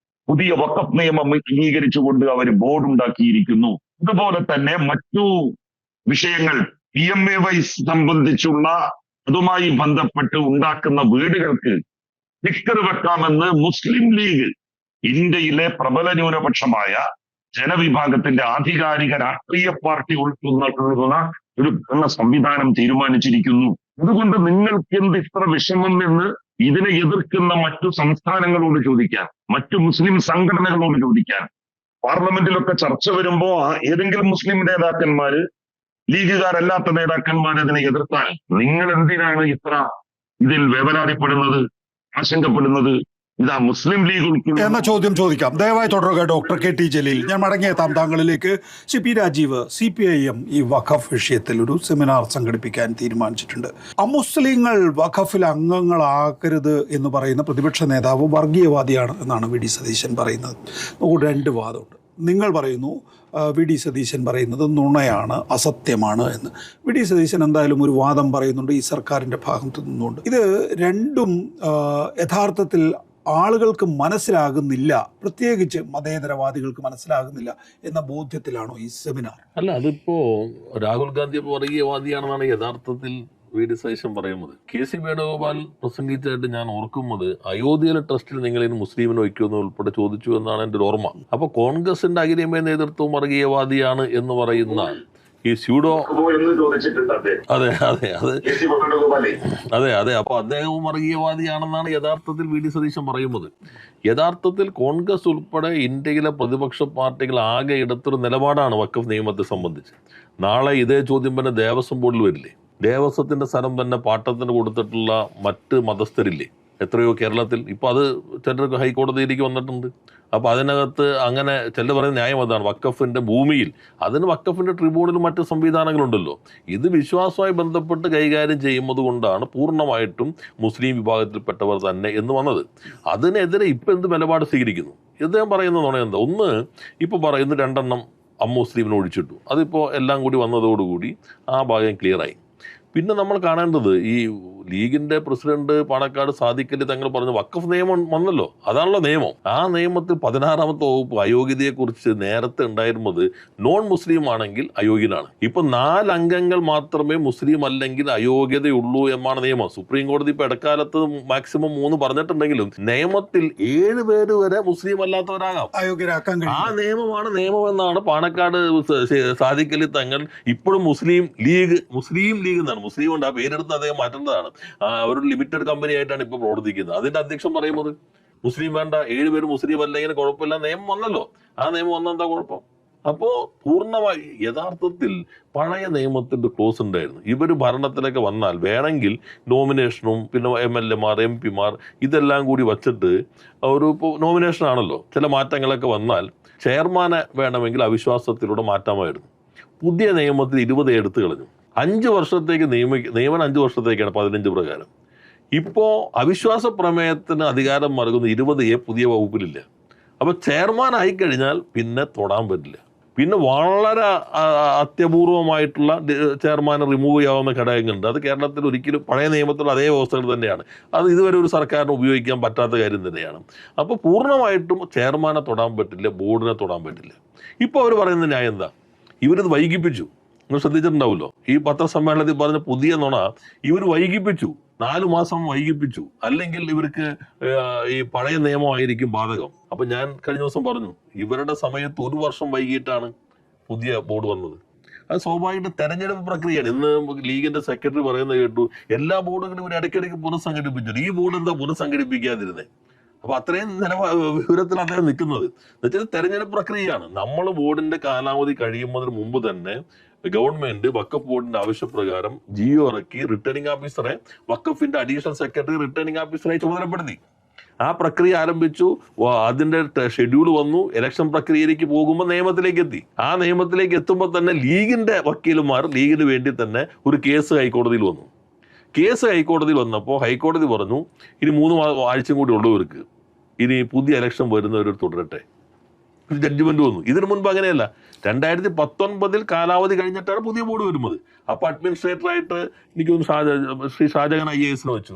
പുതിയ വഖഫ് നിയമം അംഗീകരിച്ചുകൊണ്ട് അവർ ബോർഡ് ഉണ്ടാക്കിയിരിക്കുന്നു. അതുപോലെ തന്നെ മറ്റു വിഷയങ്ങൾ PMAY സംബന്ധിച്ചുള്ള അതുമായി ബന്ധപ്പെട്ട് ഉണ്ടാക്കുന്ന വീടുകൾക്ക് സ്റ്റിക്കർ വെക്കാമെന്ന് മുസ്ലിം ലീഗ്, ഇന്ത്യയിലെ പ്രബല ന്യൂനപക്ഷമായ ജനവിഭാഗത്തിന്റെ ആധികാരിക രാഷ്ട്രീയ പാർട്ടി ഉൾക്കൊള്ളുന്ന ഒരു ഭരണ സംവിധാനം തീരുമാനിച്ചിരിക്കുന്നു. അതുകൊണ്ട് നിങ്ങൾക്ക് എന്ത് ഇത്ര വിഷമം എന്ന് ഇതിനെ എതിർക്കുന്ന മറ്റു സംസ്ഥാനങ്ങളോട് ചോദിക്കാൻ, മറ്റു മുസ്ലിം സംഘടനകളോട് ചോദിക്കാൻ. പാർലമെന്റിലൊക്കെ ചർച്ച വരുമ്പോ ഏതെങ്കിലും മുസ്ലിം നേതാക്കന്മാര്, ലീഗുകാരല്ലാത്ത നേതാക്കന്മാർ അതിനെ എതിർത്താൽ നിങ്ങൾ എന്തിനാണ് ഇത്ര ഇതിൽ വേവലാതിപ്പെടുന്നത്, ആശങ്കപ്പെടുന്നത് ഇതാ മുസ്ലിം ലീഗ് ഉൾപ്പെടെ എന്ന ചോദ്യം ചോദിക്കാം. ദയവായി തുടരുക ഡോക്ടർ കെ.ടി. ജലീൽ. ഞാൻ മടങ്ങിയെത്താം താങ്കളിലേക്ക്. പി രാജീവ്, CPIM ഈ വഖഫ് വിഷയത്തിൽ ഒരു സെമിനാർ സംഘടിപ്പിക്കാൻ തീരുമാനിച്ചിട്ടുണ്ട്. അമുസ്ലിങ്ങൾ വഖഫിൽ അംഗങ്ങളാക്കരുത് എന്ന് പറയുന്ന പ്രതിപക്ഷ നേതാവ് വർഗീയവാദിയാണ് എന്നാണ് VD സതീശൻ പറയുന്നത്. നമുക്ക് രണ്ട് വാദമുണ്ട്. നിങ്ങൾ പറയുന്നു, VD സതീശൻ പറയുന്നത് നുണയാണ്, അസത്യമാണ് എന്ന്. VD സതീശൻ എന്തായാലും ഒരു വാദം പറയുന്നുണ്ട് ഈ സർക്കാരിൻ്റെ ഭാഗത്തു നിന്നുകൊണ്ട്. ഇത് രണ്ടും യഥാർത്ഥത്തിൽ ആളുകൾക്ക് മനസ്സിലാകുന്നില്ല, പ്രത്യേകിച്ച് മതേതരവാദികൾക്ക് മനസ്സിലാകുന്നില്ല എന്ന ബോധ്യത്തിലാണോ ഈ സെമിനാർ? അല്ല, അതിപ്പോ രാഹുൽ ഗാന്ധി വർഗീയവാദിയാണെന്നാണ് യഥാർത്ഥത്തിൽ VD സതീശൻ പറയുന്നത്. KC വേണുഗോപാൽ പ്രസംഗിച്ചായിട്ട് ഞാൻ ഓർക്കുന്നത് അയോധ്യയിലെ ട്രസ്റ്റിൽ നിങ്ങൾ ഇനി മുസ്ലിമിനെ വയ്ക്കുമെന്ന് ഉൾപ്പെടെ ചോദിച്ചു എന്നാണ് എൻ്റെ ഒരു ഓർമ്മ. അപ്പൊ കോൺഗ്രസിന്റെ അഖിലേന്ത്യാ നേതൃത്വം വർഗീയവാദിയാണ് എന്ന് പറയുന്ന ഈ സ്യൂഡോ എന്ന് ചോദിച്ചിട്ടുണ്ട് അദ്ദേഹം. അതെ അതെ അതെ KC വേണുഗോപാലേ. അതെ അപ്പൊ അദ്ദേഹവും വർഗീയവാദിയാണെന്നാണ് യഥാർത്ഥത്തിൽ VD സതീശൻ പറയുന്നത്. യഥാർത്ഥത്തിൽ കോൺഗ്രസ് ഉൾപ്പെടെ ഇന്ത്യയിലെ പ്രതിപക്ഷ പാർട്ടികൾ ആകെ എടുത്തൊരു നിലപാടാണ് വഖഫ് നിയമത്തെ സംബന്ധിച്ച്. നാളെ ഇതേ ചോദ്യം തന്നെ ദേവസ്വം ബോർഡിൽ വരില്ലേ? ദേവസ്വത്തിന്റെ സ്ഥലം തന്നെ പാട്ടത്തിന് കൊടുത്തിട്ടുള്ള മറ്റ് മതസ്ഥരില്ലേ എത്രയോ കേരളത്തിൽ? ഇപ്പൊ അത് ചിലർക്ക് ഹൈക്കോടതിയിലേക്ക് വന്നിട്ടുണ്ട്. അപ്പൊ അതിനകത്ത് അങ്ങനെ ചിലർ പറയുന്ന ന്യായം അതാണ്, വഖഫിന്റെ ഭൂമിയിൽ അതിന് വഖഫിന്റെ ട്രിബ്യൂണലും മറ്റ് സംവിധാനങ്ങളുണ്ടല്ലോ. ഇത് വിശ്വാസവുമായി ബന്ധപ്പെട്ട് കൈകാര്യം ചെയ്യുന്നത് കൊണ്ടാണ് പൂർണ്ണമായിട്ടും മുസ്ലിം വിഭാഗത്തിൽപ്പെട്ടവർ തന്നെ എന്ന് വന്നത്. അതിനെതിരെ ഇപ്പൊ എന്ത് നിലപാട് സ്വീകരിക്കുന്നു? ഇദ്ദേഹം പറയുന്ന നുണ എന്താ? ഒന്ന്, ഇപ്പൊ പറയുന്നു 2 അമ്മുസ്ലിമിനെ ഒഴിച്ചിട്ടു. അതിപ്പോൾ എല്ലാം കൂടി വന്നതോടുകൂടി ആ ഭാഗം ക്ലിയറായി. പിന്നെ നമ്മൾ കാണേണ്ടത് ഈ ലീഗിന്റെ പ്രസിഡന്റ് പാണക്കാട് സാദിഖ് അലി തങ്ങൾ പറഞ്ഞ വഖഫ് നിയമം വന്നല്ലോ, അതാണല്ലോ നിയമം. ആ നിയമത്തിൽ 16ാമത്തെ വകുപ്പ് അയോഗ്യതയെക്കുറിച്ച് നേരത്തെ ഉണ്ടായിരുന്നത് നോൺ മുസ്ലിം ആണെങ്കിൽ അയോഗ്യനാണ്. ഇപ്പൊ 4 അംഗങ്ങൾ മാത്രമേ മുസ്ലിം അല്ലെങ്കിൽ അയോഗ്യതയുള്ളൂ എന്നാണ് നിയമം. സുപ്രീം കോടതി ഇപ്പൊ ഇടക്കാലത്ത് മാക്സിമം 3 പറഞ്ഞിട്ടുണ്ടെങ്കിലും നിയമത്തിൽ 7 പേര് വരെ മുസ്ലിം അല്ലാത്തവരാകാം, അയോഗ്യരാക്കാൻ. ആ നിയമമാണ് നിയമമെന്നാണ് പാണക്കാട് സാദിഖ് അലി തങ്ങൾ ഇപ്പോഴും മുസ്ലിം ലീഗ് എന്നാണ്, മുസ്ലിം ഉണ്ട് ആ പേരെടുത്ത് അദ്ദേഹം മാറ്റേണ്ടതാണ്. അവരൊരു ലിമിറ്റഡ് കമ്പനി ആയിട്ടാണ് ഇപ്പൊ പ്രവർത്തിക്കുന്നത്. അതിന്റെ അധ്യക്ഷൻ പറയുന്നത് മുസ്ലിം വേണ്ട, 7 പേര് മുസ്ലിം അല്ലെങ്കിൽ കുഴപ്പമില്ല, നിയമം വന്നല്ലോ, ആ നിയമം വന്നെന്താ കുഴപ്പം? അപ്പോ പൂർണ്ണമായി യഥാർത്ഥത്തിൽ പഴയ നിയമത്തിന്റെ ക്ലോസ് ഉണ്ടായിരുന്നു. ഇവർ ഭരണത്തിലൊക്കെ വന്നാൽ വേണമെങ്കിൽ നോമിനേഷനും പിന്നെ MLA-മാർ MP-മാർ ഇതെല്ലാം കൂടി വച്ചിട്ട് ഒരു ഇപ്പോൾ നോമിനേഷൻ ആണല്ലോ, ചില മാറ്റങ്ങളൊക്കെ വന്നാൽ ചെയർമാനെ വേണമെങ്കിൽ അവിശ്വാസത്തിലൂടെ മാറ്റാമായിരുന്നു. പുതിയ നിയമത്തിൽ 20 എടുത്തു കളഞ്ഞു. 5 വർഷത്തേക്ക് നിയമനം 5 വർഷത്തേക്കാണ് 15 പ്രകാരം. ഇപ്പോൾ അവിശ്വാസ പ്രമേയത്തിന് അധികാരം നൽകുന്ന 20A പുതിയ വകുപ്പിലില്ല. അപ്പോൾ ചെയർമാൻ ആയിക്കഴിഞ്ഞാൽ പിന്നെ തൊടാൻ പറ്റില്ല. പിന്നെ വളരെ അത്യപൂർവമായിട്ടുള്ള ചെയർമാനെ റിമൂവ് ചെയ്യാവുന്ന ഘടകങ്ങളുണ്ട്. അത് കേരളത്തിൽ ഒരിക്കലും പഴയ നിയമത്തിലുള്ള അതേ വ്യവസ്ഥകൾ തന്നെയാണ്. അത് ഇതുവരെ ഒരു സർക്കാരിന് ഉപയോഗിക്കാൻ പറ്റാത്ത കാര്യം തന്നെയാണ്. അപ്പോൾ പൂർണ്ണമായിട്ടും ചെയർമാനെ തൊടാൻ പറ്റില്ല, ബോർഡിനെ തൊടാൻ പറ്റില്ല. ഇപ്പോൾ അവർ പറയുന്ന ന്യായം എന്താ? ഇവരിത് വൈകിപ്പിച്ചു. നിങ്ങൾ ശ്രദ്ധിച്ചിട്ടുണ്ടാവുമല്ലോ, ഈ പത്രസമ്മേളനത്തിൽ പറഞ്ഞ പുതിയ നുണ ഇവർ വൈകിപ്പിച്ചു, 4 മാസം വൈകിപ്പിച്ചു, അല്ലെങ്കിൽ ഇവർക്ക് ഈ പഴയ നിയമമായിരിക്കും ബാധകം. അപ്പൊ ഞാൻ കഴിഞ്ഞ ദിവസം പറഞ്ഞു, ഇവരുടെ സമയത്ത് 1 വർഷം വൈകിട്ടാണ് പുതിയ ബോർഡ് വന്നത്. അത് സ്വാഭാവികമായിട്ട് തെരഞ്ഞെടുപ്പ് പ്രക്രിയയാണ്. ഇന്ന് ലീഗിന്റെ സെക്രട്ടറി പറയുന്നത് കേട്ടു, എല്ലാ ബോർഡുകളും ഇവർ ഇടയ്ക്കിടയ്ക്ക് പുനഃസംഘടിപ്പിച്ചു, ഈ ബോർഡ് എന്താ പുനഃസംഘടിപ്പിക്കാതിരുന്നത്? അപ്പൊ അത്രയും വിവരത്തിൽ അദ്ദേഹം നിൽക്കുന്നത് എന്നുവെച്ചാൽ തെരഞ്ഞെടുപ്പ് പ്രക്രിയയാണ്. നമ്മൾ ബോർഡിന്റെ കാലാവധി കഴിയുന്നതിന് മുമ്പ് തന്നെ ഗവൺമെന്റ് വഖഫ് ബോർഡിന്റെ ആവശ്യപ്രകാരം GO ഇറക്കി റിട്ടേണിംഗ് ഓഫീസറെ വഖഫിന്റെ അഡീഷണൽ സെക്രട്ടറി റിട്ടേണിംഗ് ഓഫീസറായി ചുമതലപ്പെടുത്തി. ആ പ്രക്രിയ ആരംഭിച്ചു, അതിന്റെ ഷെഡ്യൂൾ വന്നു, ഇലക്ഷൻ പ്രക്രിയയിലേക്ക് പോകുമ്പോൾ നിയമത്തിലേക്ക് എത്തി. ആ നിയമത്തിലേക്ക് എത്തുമ്പോൾ തന്നെ ലീഗിന്റെ വക്കീലുമാർ ലീഗിന് വേണ്ടി തന്നെ ഒരു കേസ് ഹൈക്കോടതിയിൽ വന്നു. കേസ് ഹൈക്കോടതിയിൽ വന്നപ്പോൾ ഹൈക്കോടതി പറഞ്ഞു, ഇനി 3 ആഴ്ചയും കൂടി ഉള്ളവർക്ക് ഇനി പുതിയ ഇലക്ഷൻ വരുന്നവർ തുടരട്ടെ. ഒരു ജഡ്ജ്മെന്റ് വന്നു. ഇതിനു മുൻപ് അങ്ങനെയല്ല. 2019 കാലാവധി കഴിഞ്ഞിട്ടാണ് പുതിയ ബോർഡ് വരുന്നത്. അപ്പൊ അഡ്മിനിസ്ട്രേറ്ററായിട്ട് എനിക്ക് തോന്നുന്നു ശ്രീ ഷാജഹാൻ IAS വെച്ചു.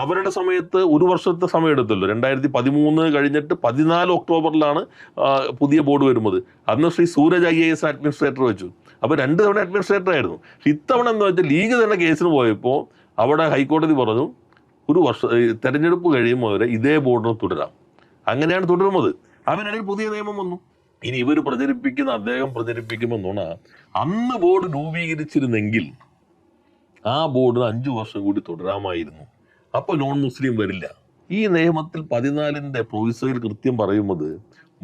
അവരുടെ സമയത്ത് 1 വർഷത്തെ സമയം എടുത്തല്ലോ. 2013 കഴിഞ്ഞിട്ട് 14 ഒക്ടോബറിലാണ് പുതിയ ബോർഡ് വരുന്നത്. അന്ന് ശ്രീ സൂരജ് IAS അഡ്മിനിസ്ട്രേറ്റർ വെച്ചു. അപ്പൊ 2 തവണ അഡ്മിനിസ്ട്രേറ്റർ ആയിരുന്നു. ഇത്തവണ എന്താ വെച്ചാൽ ലീഗ് തന്നെ കേസിന് പോയപ്പോൾ അവിടെ ഹൈക്കോടതി പറഞ്ഞു, 1 വർഷം തെരഞ്ഞെടുപ്പ് കഴിയുമ്പോൾ വരെ ഇതേ ബോർഡിന് തുടരാം. അങ്ങനെയാണ് തുടരുന്നത്. അതിനിടയിൽ പുതിയ നിയമം വന്നു. ഇനി ഇവർ അദ്ദേഹം പ്രചരിപ്പിക്കുമെന്നാണ്, അന്ന് ബോർഡ് രൂപീകരിച്ചിരുന്നെങ്കിൽ ആ ബോർഡിന് 5 വർഷം കൂടി തുടരാമായിരുന്നു. അപ്പൊ നോൺ മുസ്ലിം വരില്ല. ഈ നിയമത്തിൽ 14ന്റെ പ്രൊവിസറിൽ കൃത്യം പറയുന്നത്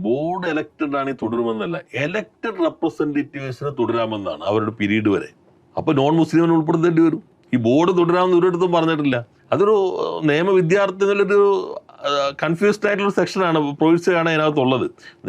ബോർഡ് എലക്റ്റഡ് ആണ് തുടരുമെന്നല്ല, എലക്റ്റഡ് റെപ്രസെന്റേറ്റീവ്സിനെ തുടരാമെന്നാണ് അവരുടെ പീരീഡ് വരെ. അപ്പൊ നോൺ മുസ്ലിമിനെ ഉൾപ്പെടുത്തേണ്ടി വരും. ഈ ബോർഡ് തുടരാമെന്ന് ഒരിടത്തും പറഞ്ഞിട്ടില്ല. അതൊരു നിയമ വിദ്യാർത്ഥി എന്നുള്ളൊരു കൺഫ്യൂസ്ഡ് ആയിട്ടുള്ള സെക്ഷനാണ്, പ്രൊവിൻസിലാണ് അതിനകത്തുള്ളത്.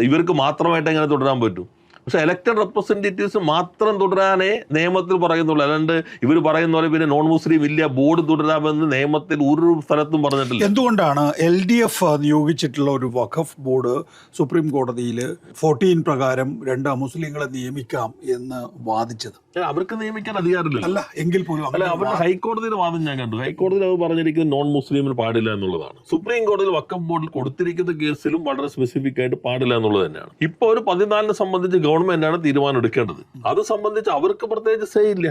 ഇവർക്ക് മാത്രമായിട്ട് എങ്ങനെ തുടരാൻ പറ്റും? പക്ഷെ ഇലക്ടഡ് റെപ്രസെൻറ്റേറ്റീവ്സ് മാത്രം തുടരാനേ നിയമത്തിൽ പറയുന്നുള്ളൂ. അല്ലാണ്ട് ഇവർ പറയുന്ന പോലെ പിന്നെ നോൺ മുസ്ലിം ഇല്ല, ബോർഡ് തുടരാമെന്ന് നിയമത്തിൽ ഒരു സ്ഥലത്തും പറഞ്ഞിട്ടില്ല. എന്തുകൊണ്ടാണ് LDF നിയോഗിച്ചിട്ടുള്ള ഒരു വഖഫ് ബോർഡ് സുപ്രീം കോടതിയിൽ 14 പ്രകാരം 2 മുസ്ലിങ്ങളെ നിയമിക്കാം എന്ന് വാദിച്ചത്? അവർക്ക് നിയമിക്കാൻ അധികാരമില്ല. അല്ല എങ്കിൽ പോലും അല്ല, അവരുടെ ഹൈക്കോടതിയുടെ വാദം ഞാൻ കണ്ടു. ഹൈക്കോടതിയിൽ അവർ പറഞ്ഞിരിക്കുന്നത് നോൺ മുസ്ലിമിന് പാടില്ല എന്നുള്ളതാണ്. സുപ്രീം കോടതിയിൽ വഖഫ് ബോർഡിൽ കൊടുത്തിരിക്കുന്ന കേസിലും വളരെ സ്പെസിഫിക് ആയിട്ട് പാടില്ല എന്നുള്ളത് തന്നെയാണ്. ഇപ്പൊ ഒരു 14 സംബന്ധിച്ച് ഗവൺമെന്റാണ് തീരുമാനം എടുക്കേണ്ടത്. അത് സംബന്ധിച്ച് അവർക്ക് പ്രത്യേകിച്ച് സേ ഇല്ല.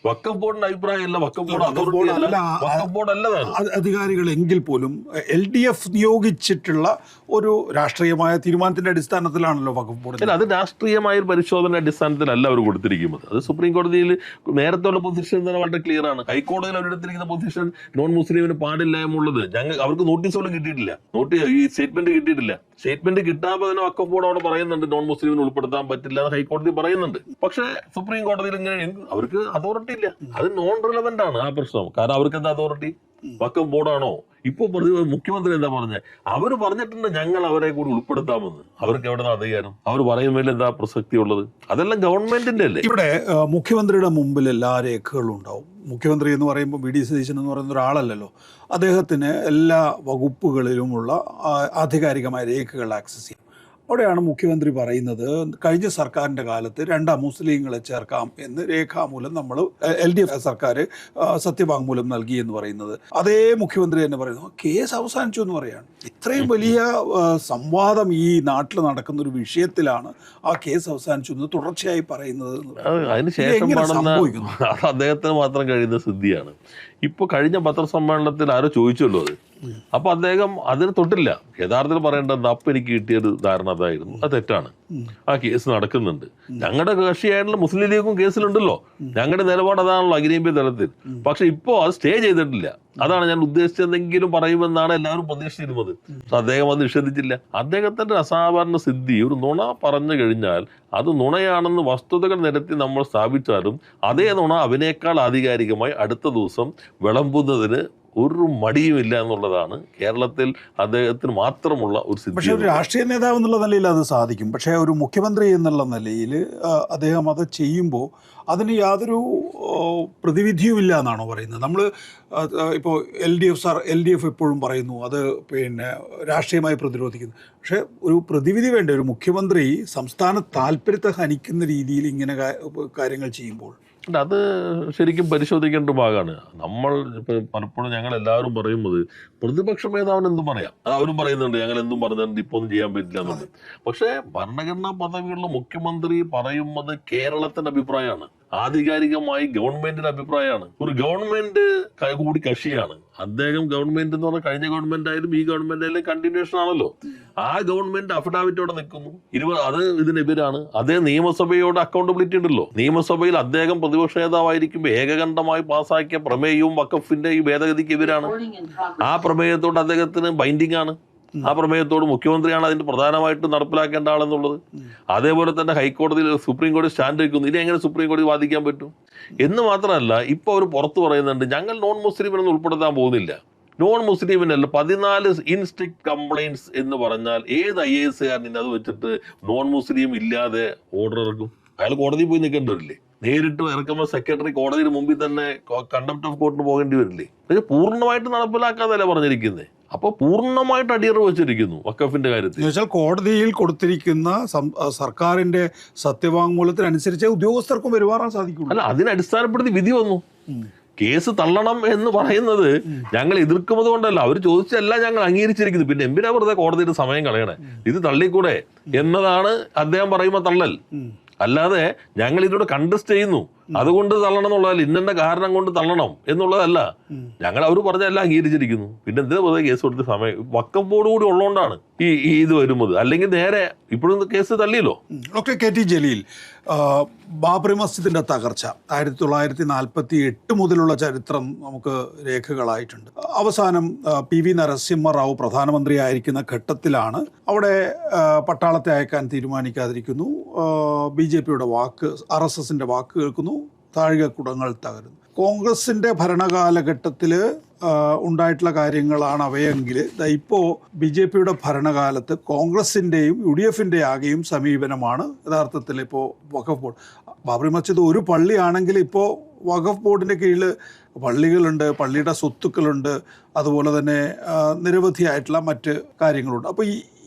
വഖഫ് ബോർഡിന്റെ അഭിപ്രായമല്ല, വഖഫ് ബോർഡ് അതോറിറ്റി അല്ല, വഖഫ് ബോർഡ് അല്ലതാണ് അധികാരികൾ. എങ്കിൽ പോലും LDF നിയോഗിച്ചിട്ടുള്ള ഒരു രാഷ്ട്രീയമായ തീരുമാനത്തിന്റെ അടിസ്ഥാനത്തിലാണല്ലോ വഖഫ് ബോർഡ്. അത് രാഷ്ട്രീയമായ ഒരു പരിശോധന അടിസ്ഥാനത്തിലല്ല അവർ കൊടുത്തിരിക്കുന്നത്. അത് സുപ്രീം കോടതിയിൽ നേരത്തെ ഉള്ള പൊസിഷൻ തന്നെ വളരെ ക്ലിയർ ആണ്. ഹൈക്കോടതിയിൽ അവരെടുത്തിരിക്കുന്ന പൊസിഷൻ നോൺ മുസ്ലിമിന് പാടില്ല എന്നുള്ളത് അവർക്ക് നോട്ടീസ് പോലും കിട്ടിയിട്ടില്ല, ഈ സ്റ്റേറ്റ്മെന്റ് കിട്ടിയിട്ടില്ല. സ്റ്റേറ്റ്മെന്റ് കിട്ടാതെ തന്നെ വഖഫ് ബോർഡ് അവിടെ പറയുന്നുണ്ട് നോൺ മുസ്ലിമിന് ഉൾപ്പെടുത്താൻ പറ്റില്ല എന്ന് ഹൈക്കോടതി പറയുന്നുണ്ട്. പക്ഷേ സുപ്രീം കോടതിയിൽ ഇങ്ങനെ അവർക്ക് അതോറിറ്റി ഇല്ല. അത് നോൺ റിലവന്റ് ആണ് ആ പ്രശ്നം. കാരണം അവർക്ക് എന്താ അതോറിറ്റി? വഖഫ് ബോർഡാണോ? ഇപ്പൊ മുഖ്യമന്ത്രി എന്താ പറഞ്ഞത്? അവർ പറഞ്ഞിട്ടുണ്ട് ഞങ്ങൾ അവരെ കൂടി ഉൾപ്പെടുത്താമെന്ന്. അവർക്ക് എവിടെ അധികാരം? അവർ പറയുമ്പോൾ എന്താ പ്രസക്തി ഉള്ളത്? അതെല്ലാം ഗവൺമെന്റിന്റെ അല്ലേ. ഇവിടെ മുഖ്യമന്ത്രിയുടെ മുമ്പിൽ എല്ലാ രേഖകളും ഉണ്ടാവും. മുഖ്യമന്ത്രി എന്ന് പറയുമ്പോൾ VD സതീശൻ എന്ന് പറയുന്ന ഒരാളല്ലല്ലോ. അദ്ദേഹത്തിന് എല്ലാ വകുപ്പുകളിലുമുള്ള ആധികാരികമായ രേഖകൾ ആക്സസ് ചെയ്യും. അവിടെയാണ് മുഖ്യമന്ത്രി പറയുന്നത് കഴിഞ്ഞ സർക്കാരിൻ്റെ കാലത്ത് 2 മുസ്ലിങ്ങളെ ചേർക്കാം എന്ന് രേഖാമൂലം നമ്മൾ LDF സർക്കാർ സത്യവാങ്മൂലം നൽകി എന്ന് പറയുന്നത്. അതേ മുഖ്യമന്ത്രി തന്നെ പറയുന്നു കേസ് അവസാനിച്ചു എന്ന് പറയാണ്. ഇത്രയും വലിയ സംവാദം ഈ നാട്ടിൽ നടക്കുന്ന ഒരു വിഷയത്തിലാണ് ആ കേസ് അവസാനിച്ചു എന്ന് തുടർച്ചയായി പറയുന്നത്. അതിനുശേഷം അദ്ദേഹത്തിന് മാത്രം കഴിയുന്ന സിദ്ധിയാണ്. ഇപ്പൊ കഴിഞ്ഞ പത്രസമ്മേളനത്തിൽ ആരോ ചോദിച്ചല്ലോ അത്. അപ്പൊ അദ്ദേഹം അതിന് തൊട്ടില്ല. യഥാർത്ഥത്തിൽ പറയേണ്ടത് അപ്പൊ എനിക്ക് കിട്ടിയൊരു ധാരണ അതായിരുന്നു. അത് തെറ്റാണ്. ആ കേസ് നടക്കുന്നുണ്ട്. ഞങ്ങളുടെ കക്ഷിയായിട്ടുള്ള മുസ്ലിം ലീഗും കേസിലുണ്ടല്ലോ. ഞങ്ങളുടെ നിലപാട് അതാണല്ലോ അഖിലേന്ത്യാ തലത്തിൽ. പക്ഷെ ഇപ്പോ അത് സ്റ്റേ ചെയ്തിട്ടില്ല. അതാണ് ഞാൻ ഉദ്ദേശിച്ചതെങ്കിലും പറയുമെന്നാണ് എല്ലാവരും പ്രതീക്ഷിച്ചിരുന്നത്. പക്ഷെ അദ്ദേഹം അത് നിഷേധിച്ചില്ല. അദ്ദേഹത്തിന്റെ അസാധാരണ സിദ്ധി, ഒരു നുണ പറഞ്ഞു കഴിഞ്ഞാൽ അത് നുണയാണെന്ന് വസ്തുതകൾ നിരത്തി നമ്മൾ സ്ഥാപിച്ചാലും അതേ നുണ അതിനേക്കാൾ ആധികാരികമായി അടുത്ത ദിവസം വിളമ്പുന്നതിന് ഒരു മടിയുമില്ല എന്നുള്ളതാണ് കേരളത്തിൽ അദ്ദേഹത്തിന് മാത്രമുള്ള ഒരു സിദ്ധി. പക്ഷേ ഒരു രാഷ്ട്രീയ നേതാവ് എന്നുള്ള നിലയിൽ അത് സാധിക്കും. പക്ഷേ ഒരു മുഖ്യമന്ത്രി എന്നുള്ള നിലയിൽ അദ്ദേഹം അത് ചെയ്യുമ്പോൾ അതിന് യാതൊരു പ്രതിവിധിയുമില്ല എന്നാണോ പറയുന്നത്? നമ്മൾ ഇപ്പോൾ LDF എപ്പോഴും പറയുന്നു അത് പിന്നെ രാഷ്ട്രീയമായി പ്രതിരോധിക്കുന്നു. പക്ഷേ ഒരു പ്രതിവിധി വേണ്ട. ഒരു മുഖ്യമന്ത്രി സംസ്ഥാന താല്പര്യത്തെ ഹനിക്കുന്ന രീതിയിൽ ഇങ്ങനെ കാര്യങ്ങൾ ചെയ്യുമ്പോൾ അത് ശരിക്കും പരിശോധിക്കേണ്ട ഭാഗമാണ്. നമ്മൾ പലപ്പോഴും ഞങ്ങൾ എല്ലാവരും പറയുന്നത് പ്രതിപക്ഷ മേധാവിന് എന്തും പറയാം. അത് അവരും പറയുന്നുണ്ട് ഞങ്ങൾ എന്തും പറഞ്ഞിട്ടുണ്ട്, ഇപ്പൊ ഒന്നും ചെയ്യാൻ പറ്റില്ല എന്നുള്ളത്. പക്ഷേ ഭരണഘടനാ പദവിയുള്ള മുഖ്യമന്ത്രി പറയുന്നത് കേരളത്തിന്റെ അഭിപ്രായമാണ്, ആധികാരികമായി ഗവൺമെന്റിന്റെ അഭിപ്രായമാണ്. ഒരു ഗവൺമെന്റ് കൂടി കക്ഷിയാണ് അദ്ദേഹം. ഗവൺമെന്റ് എന്ന് പറഞ്ഞാൽ കഴിഞ്ഞ ഗവൺമെന്റ് ആയാലും ഈ ഗവൺമെന്റ് ആയാലും കണ്ടിന്യൂഷൻ ആണല്ലോ. ആ ഗവൺമെന്റ് അഫിഡാവിറ്റോടെ നിൽക്കുന്നു. അത് ഇതിനെതിരാണ്. അതേ നിയമസഭയോട് അക്കൗണ്ടബിലിറ്റി ഉണ്ടല്ലോ. നിയമസഭയിൽ അദ്ദേഹം പ്രതിപക്ഷ നേതാവായിരിക്കുമ്പോൾ ഏകകണ്ഠമായി പാസ്സാക്കിയ പ്രമേയവും വഖഫിന്റെ ഈ ഭേദഗതിക്ക് എതിരാണ്. ആ പ്രമേയത്തോട് അദ്ദേഹത്തിന് ബൈൻഡിങ് ആണ്. ആ പ്രമേയത്തോട് മുഖ്യമന്ത്രിയാണ് അതിന്റെ പ്രധാനമായിട്ട് നടപ്പിലാക്കേണ്ട ആളെന്നുള്ളത്. അതേപോലെ തന്നെ ഹൈക്കോടതിയിൽ സുപ്രീം കോടതി സ്റ്റാൻഡ് വയ്ക്കുന്നു. ഇനി എങ്ങനെ സുപ്രീം കോടതി വാദിക്കാൻ പറ്റും എന്ന് മാത്രമല്ല, ഇപ്പൊ അവർ പുറത്തു പറയുന്നുണ്ട് ഞങ്ങൾ നോൺ മുസ്ലിമിനൊന്നും ഉൾപ്പെടുത്താൻ പോകുന്നില്ല. നോൺ മുസ്ലിമിനല്ല, 14 ഇൻസ്ട്രിക്ട് കംപ്ലൈന്റ്സ് എന്ന് പറഞ്ഞാൽ ഏത് IAS കാരൻ അത് വെച്ചിട്ട് നോൺ മുസ്ലിം ഇല്ലാതെ ഓർഡർ ഇറക്കും? അയാൾ കോടതിയിൽ പോയി നിൽക്കേണ്ടി വരില്ലേ? നേരിട്ട് ഇറക്കുമ്പോൾ സെക്രട്ടറി കോടതിയുടെ മുമ്പിൽ തന്നെ കണ്ടംപ്റ്റ് ഓഫ് കോർട്ടിന് പോകേണ്ടി വരില്ലേ? പക്ഷേ പൂർണ്ണമായിട്ട് നടപ്പിലാക്കാതല്ല പറഞ്ഞിരിക്കുന്നത്. അപ്പോൾ പൂർണ്ണമായിട്ട് അടിയറവ് വെച്ചിരിക്കുന്നു വഖഫിന്റെ കാര്യത്തിൽ. കോടതിയിൽ കൊടുത്തിരിക്കുന്ന സർക്കാരിന്റെ സത്യവാങ്മൂലത്തിനനുസരിച്ച് ഉദ്യോഗസ്ഥർക്കും പെരുമാറാൻ സാധിക്കും. അല്ല, അതിനടിസ്ഥാനപ്പെടുത്തി വിധി വന്നു. കേസ് തള്ളണം എന്ന് പറയുന്നത് ഞങ്ങൾ എതിർക്കുന്നത് കൊണ്ടല്ല, അവർ ചോദിച്ചെല്ലാം ഞങ്ങൾ അംഗീകരിച്ചിരിക്കുന്നു. പിന്നെ എന്തിനാ വെറുതെ കോടതിയുടെ സമയം കളയണേ? ഇത് തള്ളിക്കൂടെ എന്നതാണ് അദ്ദേഹം പറയുമ്പോൾ തള്ളൽ. അല്ലാതെ ഞങ്ങൾ ഇതിലൂടെ കണ്ടസ്റ്റ് ചെയ്യുന്നു അതുകൊണ്ട് തള്ളണം എന്നുള്ളതല്ല, ഇന്നെന്റെ കാരണം കൊണ്ട് തള്ളണം എന്നുള്ളതല്ല. ഞങ്ങൾ അവർ പറഞ്ഞെല്ലാം അംഗീകരിച്ചിരിക്കുന്നു. പിന്നെ എന്തിനാ വെറുതെ കേസ് കൊടുത്ത സമയം? വഖഫ് ബോർഡ് കൂടി ഉള്ളതുകൊണ്ടാണ് ഈ ഇത് വരുന്നത്. അല്ലെങ്കിൽ നേരെ ഇപ്പോഴും കേസ് തള്ളിയല്ലോ. ഡോക്ടർ KT ജലീൽ, ബാബറി മസ്ജിദിന്റെ തകർച്ച 1948 മുതലുള്ള ചരിത്രം നമുക്ക് രേഖകളായിട്ടുണ്ട്. അവസാനം PV നരസിംഹറാവു പ്രധാനമന്ത്രിയായിരിക്കുന്ന ഘട്ടത്തിലാണ് അവിടെ പട്ടാളത്തെ അയക്കാൻ തീരുമാനിക്കാതിരിക്കുന്നു. BJPയുടെ വാക്ക്, RSSന്റെ വാക്ക് കേൾക്കുന്നു, താഴികക്കുടങ്ങൾ തകരുന്നു. കോൺഗ്രസിന്റെ ഭരണകാലഘട്ടത്തിൽ ഉണ്ടായിട്ടുള്ള കാര്യങ്ങളാണ് അവയെങ്കിൽ ഇപ്പോൾ BJPയുടെ ഭരണകാലത്ത് കോൺഗ്രസിൻ്റെയും UDFിൻ്റെ ആകെയും സമീപനമാണ് യഥാർത്ഥത്തിൽ ഇപ്പോൾ വഖഫ് ബോർഡ്. ബാബറി മസ്ജിദ് ഒരു പള്ളിയാണെങ്കിൽ ഇപ്പോൾ വഖഫ് ബോർഡിൻ്റെ കീഴിൽ പള്ളികളുണ്ട്, പള്ളിയുടെ സ്വത്തുക്കളുണ്ട്, അതുപോലെ തന്നെ നിരവധിയായിട്ടുള്ള മറ്റ് കാര്യങ്ങളുണ്ട്. അപ്പോൾ ഈ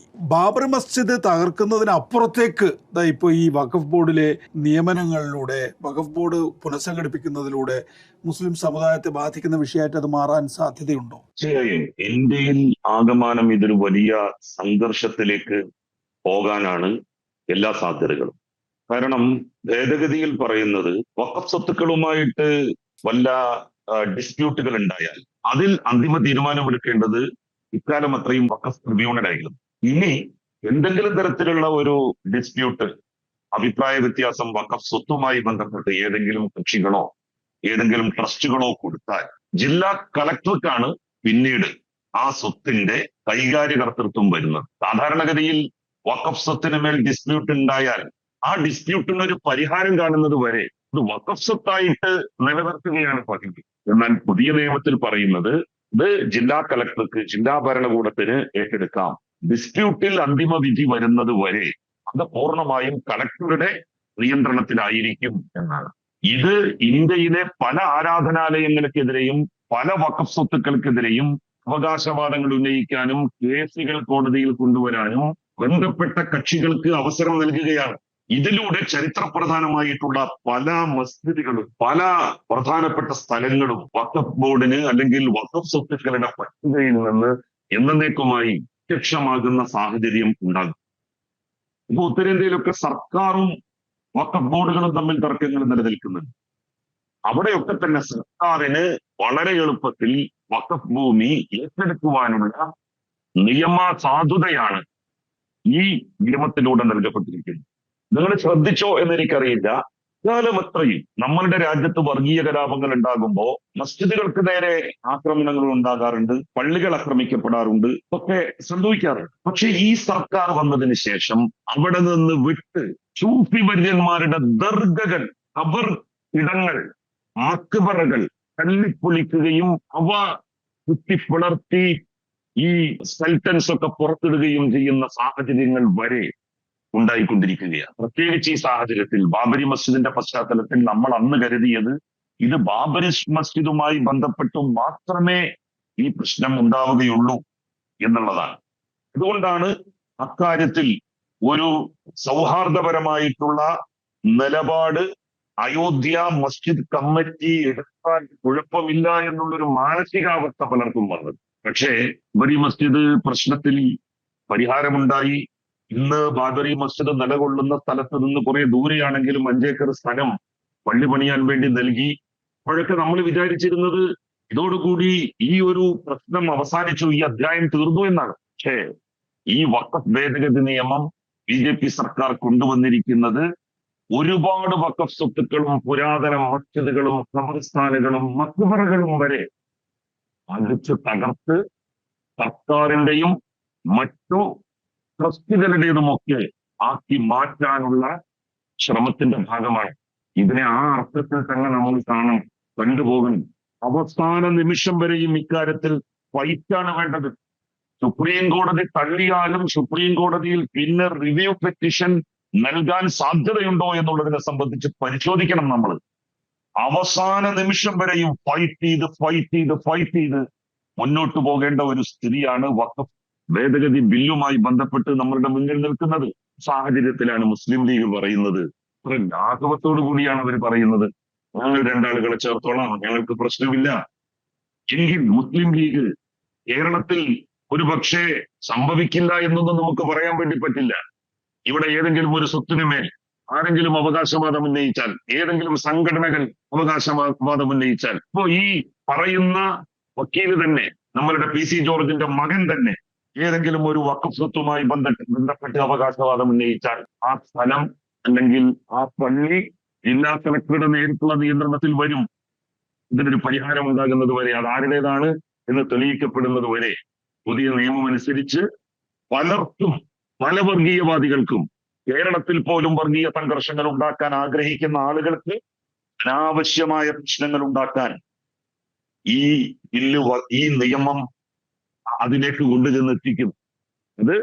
ബാബറി മസ്ജിദ് തകർക്കുന്നതിനപ്പുറത്തേക്ക് ഇപ്പോൾ ഈ വഖഫ് ബോർഡിലെ നിയമനങ്ങളിലൂടെ, വഖഫ് ബോർഡ് പുനഃസംഘടിപ്പിക്കുന്നതിലൂടെ മുസ്ലിം സമുദായത്തെ ബാധിക്കുന്ന വിഷയമായിട്ട് അത് മാറാൻ സാധ്യതയുണ്ടോ? തീർച്ചയായും ഇന്ത്യയിൽ ആകമാനം ഇതൊരു വലിയ സംഘർഷത്തിലേക്ക് പോകാനാണ് എല്ലാ സാധ്യതകളും. കാരണം ഭേദഗതിയിൽ പറയുന്നത് വഖഫ് സ്വത്തുക്കളുമായിട്ട് വല്ല ഡിസ്പ്യൂട്ടുകൾ ഉണ്ടായാൽ അതിൽ അന്തിമ തീരുമാനമെടുക്കേണ്ടത് ഇക്കാലം അത്രയും വഖഫ് ട്രിബ്യൂണലായിരുന്നു. ഇനി എന്തെങ്കിലും തരത്തിലുള്ള ഒരു ഡിസ്പ്യൂട്ട്, അഭിപ്രായ വ്യത്യാസം വഖഫ് സ്വത്തുമായി ബന്ധപ്പെട്ട് ഏതെങ്കിലും കക്ഷികളോ ഏതെങ്കിലും ട്രസ്റ്റുകളോ കൊടുത്താൽ ജില്ലാ കളക്ടർക്കാണ് പിന്നീട് ആ സ്വത്തിന്റെ കൈകാര്യകർത്തൃത്വം വരുന്നത്. സാധാരണഗതിയിൽ വഖഫ് സ്വത്തിന് മേൽ ഡിസ്പ്യൂട്ട് ഉണ്ടായാൽ ആ ഡിസ്പ്യൂട്ടിനൊരു പരിഹാരം കാണുന്നത് വരെ ഇത് വഖഫ് സ്വത്തായിട്ട് നിലനിർത്തുകയാണ് പതിവ്. എന്നാൽ പുതിയ നിയമത്തിൽ പറയുന്നത് ഇത് ജില്ലാ കളക്ടർക്ക്, ജില്ലാ ഭരണകൂടത്തിന് ഏറ്റെടുക്കാം. ഡിസ്പ്യൂട്ടിൽ അന്തിമ വിധി വരുന്നത് വരെ അത് പൂർണ്ണമായും കളക്ടറുടെ നിയന്ത്രണത്തിലായിരിക്കും എന്നാണ്. ഇത് ഇന്ത്യയിലെ പല ആരാധനാലയങ്ങൾക്കെതിരെയും പല വഖഫ് സ്വത്തുക്കൾക്കെതിരെയും അവകാശവാദങ്ങൾ ഉന്നയിക്കാനും കേസുകൾ കോടതിയിൽ കൊണ്ടുവരാനും ബന്ധപ്പെട്ട കക്ഷികൾക്ക് അവസരം നൽകുകയാണ്. ഇതിലൂടെ ചരിത്രപ്രധാനമായിട്ടുള്ള പല മസ്ജിദുകളും പല പ്രധാനപ്പെട്ട സ്ഥലങ്ങളും വഖഫ് ബോർഡിന് അല്ലെങ്കിൽ വഖഫ് സ്വത്തുക്കളുടെ പട്ടികയിൽ നിന്ന് എന്നേക്കുമായി പ്രത്യക്ഷമാകുന്ന സാഹചര്യം ഉണ്ടാകും. ഇപ്പൊ ഉത്തരേന്ത്യയിലൊക്കെ സർക്കാരും വഖഫ് ബോർഡുകളും തമ്മിൽ തർക്കങ്ങൾ നിലനിൽക്കുന്നുണ്ട്. അവിടെയൊക്കെ തന്നെ സർക്കാരിന് വളരെ എളുപ്പത്തിൽ വഖഫ് ഭൂമി ഏറ്റെടുക്കുവാനുള്ള നിയമ സാധുതയാണ് ഈ നിയമത്തിലൂടെ നൽകപ്പെട്ടിരിക്കുന്നത്. നിങ്ങൾ ശ്രദ്ധിച്ചോ എന്നെനിക്കറിയില്ല, കാലമത്രയും നമ്മളുടെ രാജ്യത്ത് വർഗീയ കലാപങ്ങൾ ഉണ്ടാകുമ്പോൾ മസ്ജിദുകൾക്ക് നേരെ ആക്രമണങ്ങൾ ഉണ്ടാകാറുണ്ട്, പള്ളികൾ ആക്രമിക്കപ്പെടാറുണ്ട്, ഒക്കെ സംഭവിക്കാറുണ്ട്. പക്ഷെ ഈ സർക്കാർ വന്നതിന് ശേഷം അവിടെ നിന്ന് വിട്ട് സൂഫി വര്യന്മാരുടെ ദർഗകൾ, ഖബർ ഇടങ്ങൾ, മക്ബറകൾ തല്ലിപ്പൊളിക്കുകയും അവ കുത്തിപ്പിളർത്തി ഈ സ്കെൽട്ടൻസ് ഒക്കെ പുറത്തിടുകയും ചെയ്യുന്ന സാഹചര്യങ്ങൾ വരെ ഉണ്ടായിക്കൊണ്ടിരിക്കുകയാണ്. പ്രത്യേകിച്ച് ഈ സാഹചര്യത്തിൽ ബാബരി മസ്ജിദിന്റെ പശ്ചാത്തലത്തിൽ നമ്മൾ അന്ന് കരുതിയത് ഇത് ബാബരി മസ്ജിദുമായി ബന്ധപ്പെട്ട് മാത്രമേ ഈ പ്രശ്നം ഉണ്ടാവുകയുള്ളൂ എന്നുള്ളതാണ്. അതുകൊണ്ടാണ് അക്കാര്യത്തിൽ ഒരു സൗഹാർദ്ദപരമായിട്ടുള്ള നിലപാട് അയോധ്യ മസ്ജിദ് കമ്മിറ്റി എടുത്താൽ കുഴപ്പമില്ല എന്നുള്ളൊരു മാനസികാവസ്ഥ പലർക്കും വന്നത്. പക്ഷേ ബാബരി മസ്ജിദ് പ്രശ്നത്തിൽ പരിഹാരമുണ്ടായി. ഇന്ന് ബാബരി മസ്ജിദ് നിലകൊള്ളുന്ന സ്ഥലത്ത് നിന്ന് കുറെ ദൂരെയാണെങ്കിലും 5 ഏക്കർ സ്ഥലം പള്ളി പണിയാൻ വേണ്ടി നൽകി. അപ്പോഴൊക്കെ നമ്മൾ വിചാരിച്ചിരുന്നത് ഇതോടുകൂടി ഈ ഒരു പ്രശ്നം അവസാനിച്ചു, ഈ അധ്യായം തീർന്നു എന്നാണ്. പക്ഷേ ഈ വഖഫ് ഭേദഗതി നിയമം BJP സർക്കാർ കൊണ്ടുവന്നിരിക്കുന്നത് ഒരുപാട് വഖഫ് സ്വത്തുക്കളും പുരാതന മസ്ജിദുകളും ഖബർസ്ഥാനുകളും മക്ബറകളും വരെ അടിച്ച് തകർത്ത് സർക്കാരിന്റെയും മറ്റു ട്രസ്റ്റുകളുടേതുമൊക്കെ ആക്കി മാറ്റാനുള്ള ശ്രമത്തിന്റെ ഭാഗമാണ്. ഇതിനെ ആ അർത്ഥത്തിൽ തന്നെ നമ്മൾ കണ്ടുപോകണം. അവസാന നിമിഷം വരെയും ഇക്കാര്യത്തിൽ ഫൈറ്റാണ് വേണ്ടത്. സുപ്രീം കോടതി തള്ളിയാലും സുപ്രീം കോടതിയിൽ പിന്നെ റിവ്യൂ പെറ്റീഷൻ നൽകാൻ സാധ്യതയുണ്ടോ എന്നുള്ളതിനെ സംബന്ധിച്ച് പരിശോധിക്കണം നമ്മൾ. അവസാന നിമിഷം വരെയും ഫൈറ്റ് ചെയ്ത് മുന്നോട്ട് പോകേണ്ട ഒരു സ്ഥിതിയാണ് വഖഫ് ഭേദഗതി ബില്ലുമായി ബന്ധപ്പെട്ട് നമ്മളുടെ മുന്നിൽ നിൽക്കുന്നത്. സാഹചര്യത്തിലാണ് മുസ്ലിം ലീഗ് പറയുന്നത്, ലാഘവത്തോടു കൂടിയാണ് അവർ പറയുന്നത്, ഞങ്ങൾ 2 ആളുകളെ ചേർത്തോളാം, ഞങ്ങൾക്ക് പ്രശ്നമില്ല. എങ്കിൽ മുസ്ലിം ലീഗ് കേരളത്തിൽ ഒരു പക്ഷേ സംഭവിക്കില്ല എന്നൊന്നും നമുക്ക് പറയാൻ വേണ്ടി പറ്റില്ല. ഇവിടെ ഏതെങ്കിലും ഒരു സ്വത്തിനുമേൽ ആരെങ്കിലും അവകാശവാദം ഉന്നയിച്ചാൽ, ഏതെങ്കിലും സംഘടനകൾ അവകാശവാദം ഉന്നയിച്ചാൽ, ഇപ്പോ ഈ പറയുന്ന വക്കീല് തന്നെ, നമ്മളുടെ PC ജോർജിന്റെ മകൻ തന്നെ ഏതെങ്കിലും ഒരു വഖഫ് സ്വത്തുമായി ബന്ധപ്പെട്ട് അവകാശവാദം ഉന്നയിച്ചാൽ ആ സ്ഥലം അല്ലെങ്കിൽ ആ പള്ളി ജില്ലാ കളക്ടറുടെ നേരിട്ടുള്ള നിയന്ത്രണത്തിൽ വരും. ഇതിനൊരു പരിഹാരം ഉണ്ടാകുന്നത് വരെ, അത് ആരുടേതാണ് എന്ന് തെളിയിക്കപ്പെടുന്നത് വരെ പുതിയ നിയമം അനുസരിച്ച് പലർക്കും, പല വർഗീയവാദികൾക്കും, കേരളത്തിൽ പോലും വർഗീയ സംഘർഷങ്ങൾ ഉണ്ടാക്കാൻ ആഗ്രഹിക്കുന്ന ആളുകൾക്ക് അനാവശ്യമായ പ്രശ്നങ്ങൾ ഉണ്ടാക്കാൻ ഈ ഈ നിയമം അതിലേക്ക് കൊണ്ടുചെന്നെത്തിക്കും. ഇത്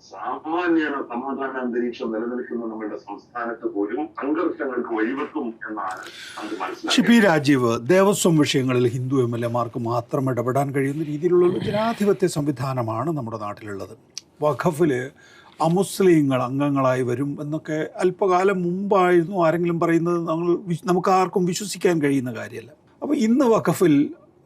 സാമാന്യ സമാധാന അന്തരീക്ഷം നിലനിൽക്കുന്ന നമ്മുടെ സംസ്ഥാനത്ത് പോലും സംഘർഷങ്ങൾക്ക് വഴിവെക്കും എന്നാണ് അത് മനസ്സിലാക്കുന്നത്. പി രാജീവ്, ദേവസ്വം വിഷയങ്ങളിൽ ഹിന്ദു MLA-മാർക്ക് മാത്രം ഇടപെടാൻ കഴിയുന്ന രീതിയിലുള്ള ഒരു ജനാധിപത്യ സംവിധാനമാണ് നമ്മുടെ നാട്ടിലുള്ളത്. വഖഫിൽ അമുസ്ലിങ്ങൾ അംഗങ്ങളായി വരും എന്നൊക്കെ അല്പകാലം മുമ്പായിരുന്നു ആരെങ്കിലും പറയുന്നത്. നമുക്ക് ആർക്കും വിശ്വസിക്കാൻ കഴിയുന്ന കാര്യമല്ല. അപ്പോൾ ഇന്ന് വഖഫിൽ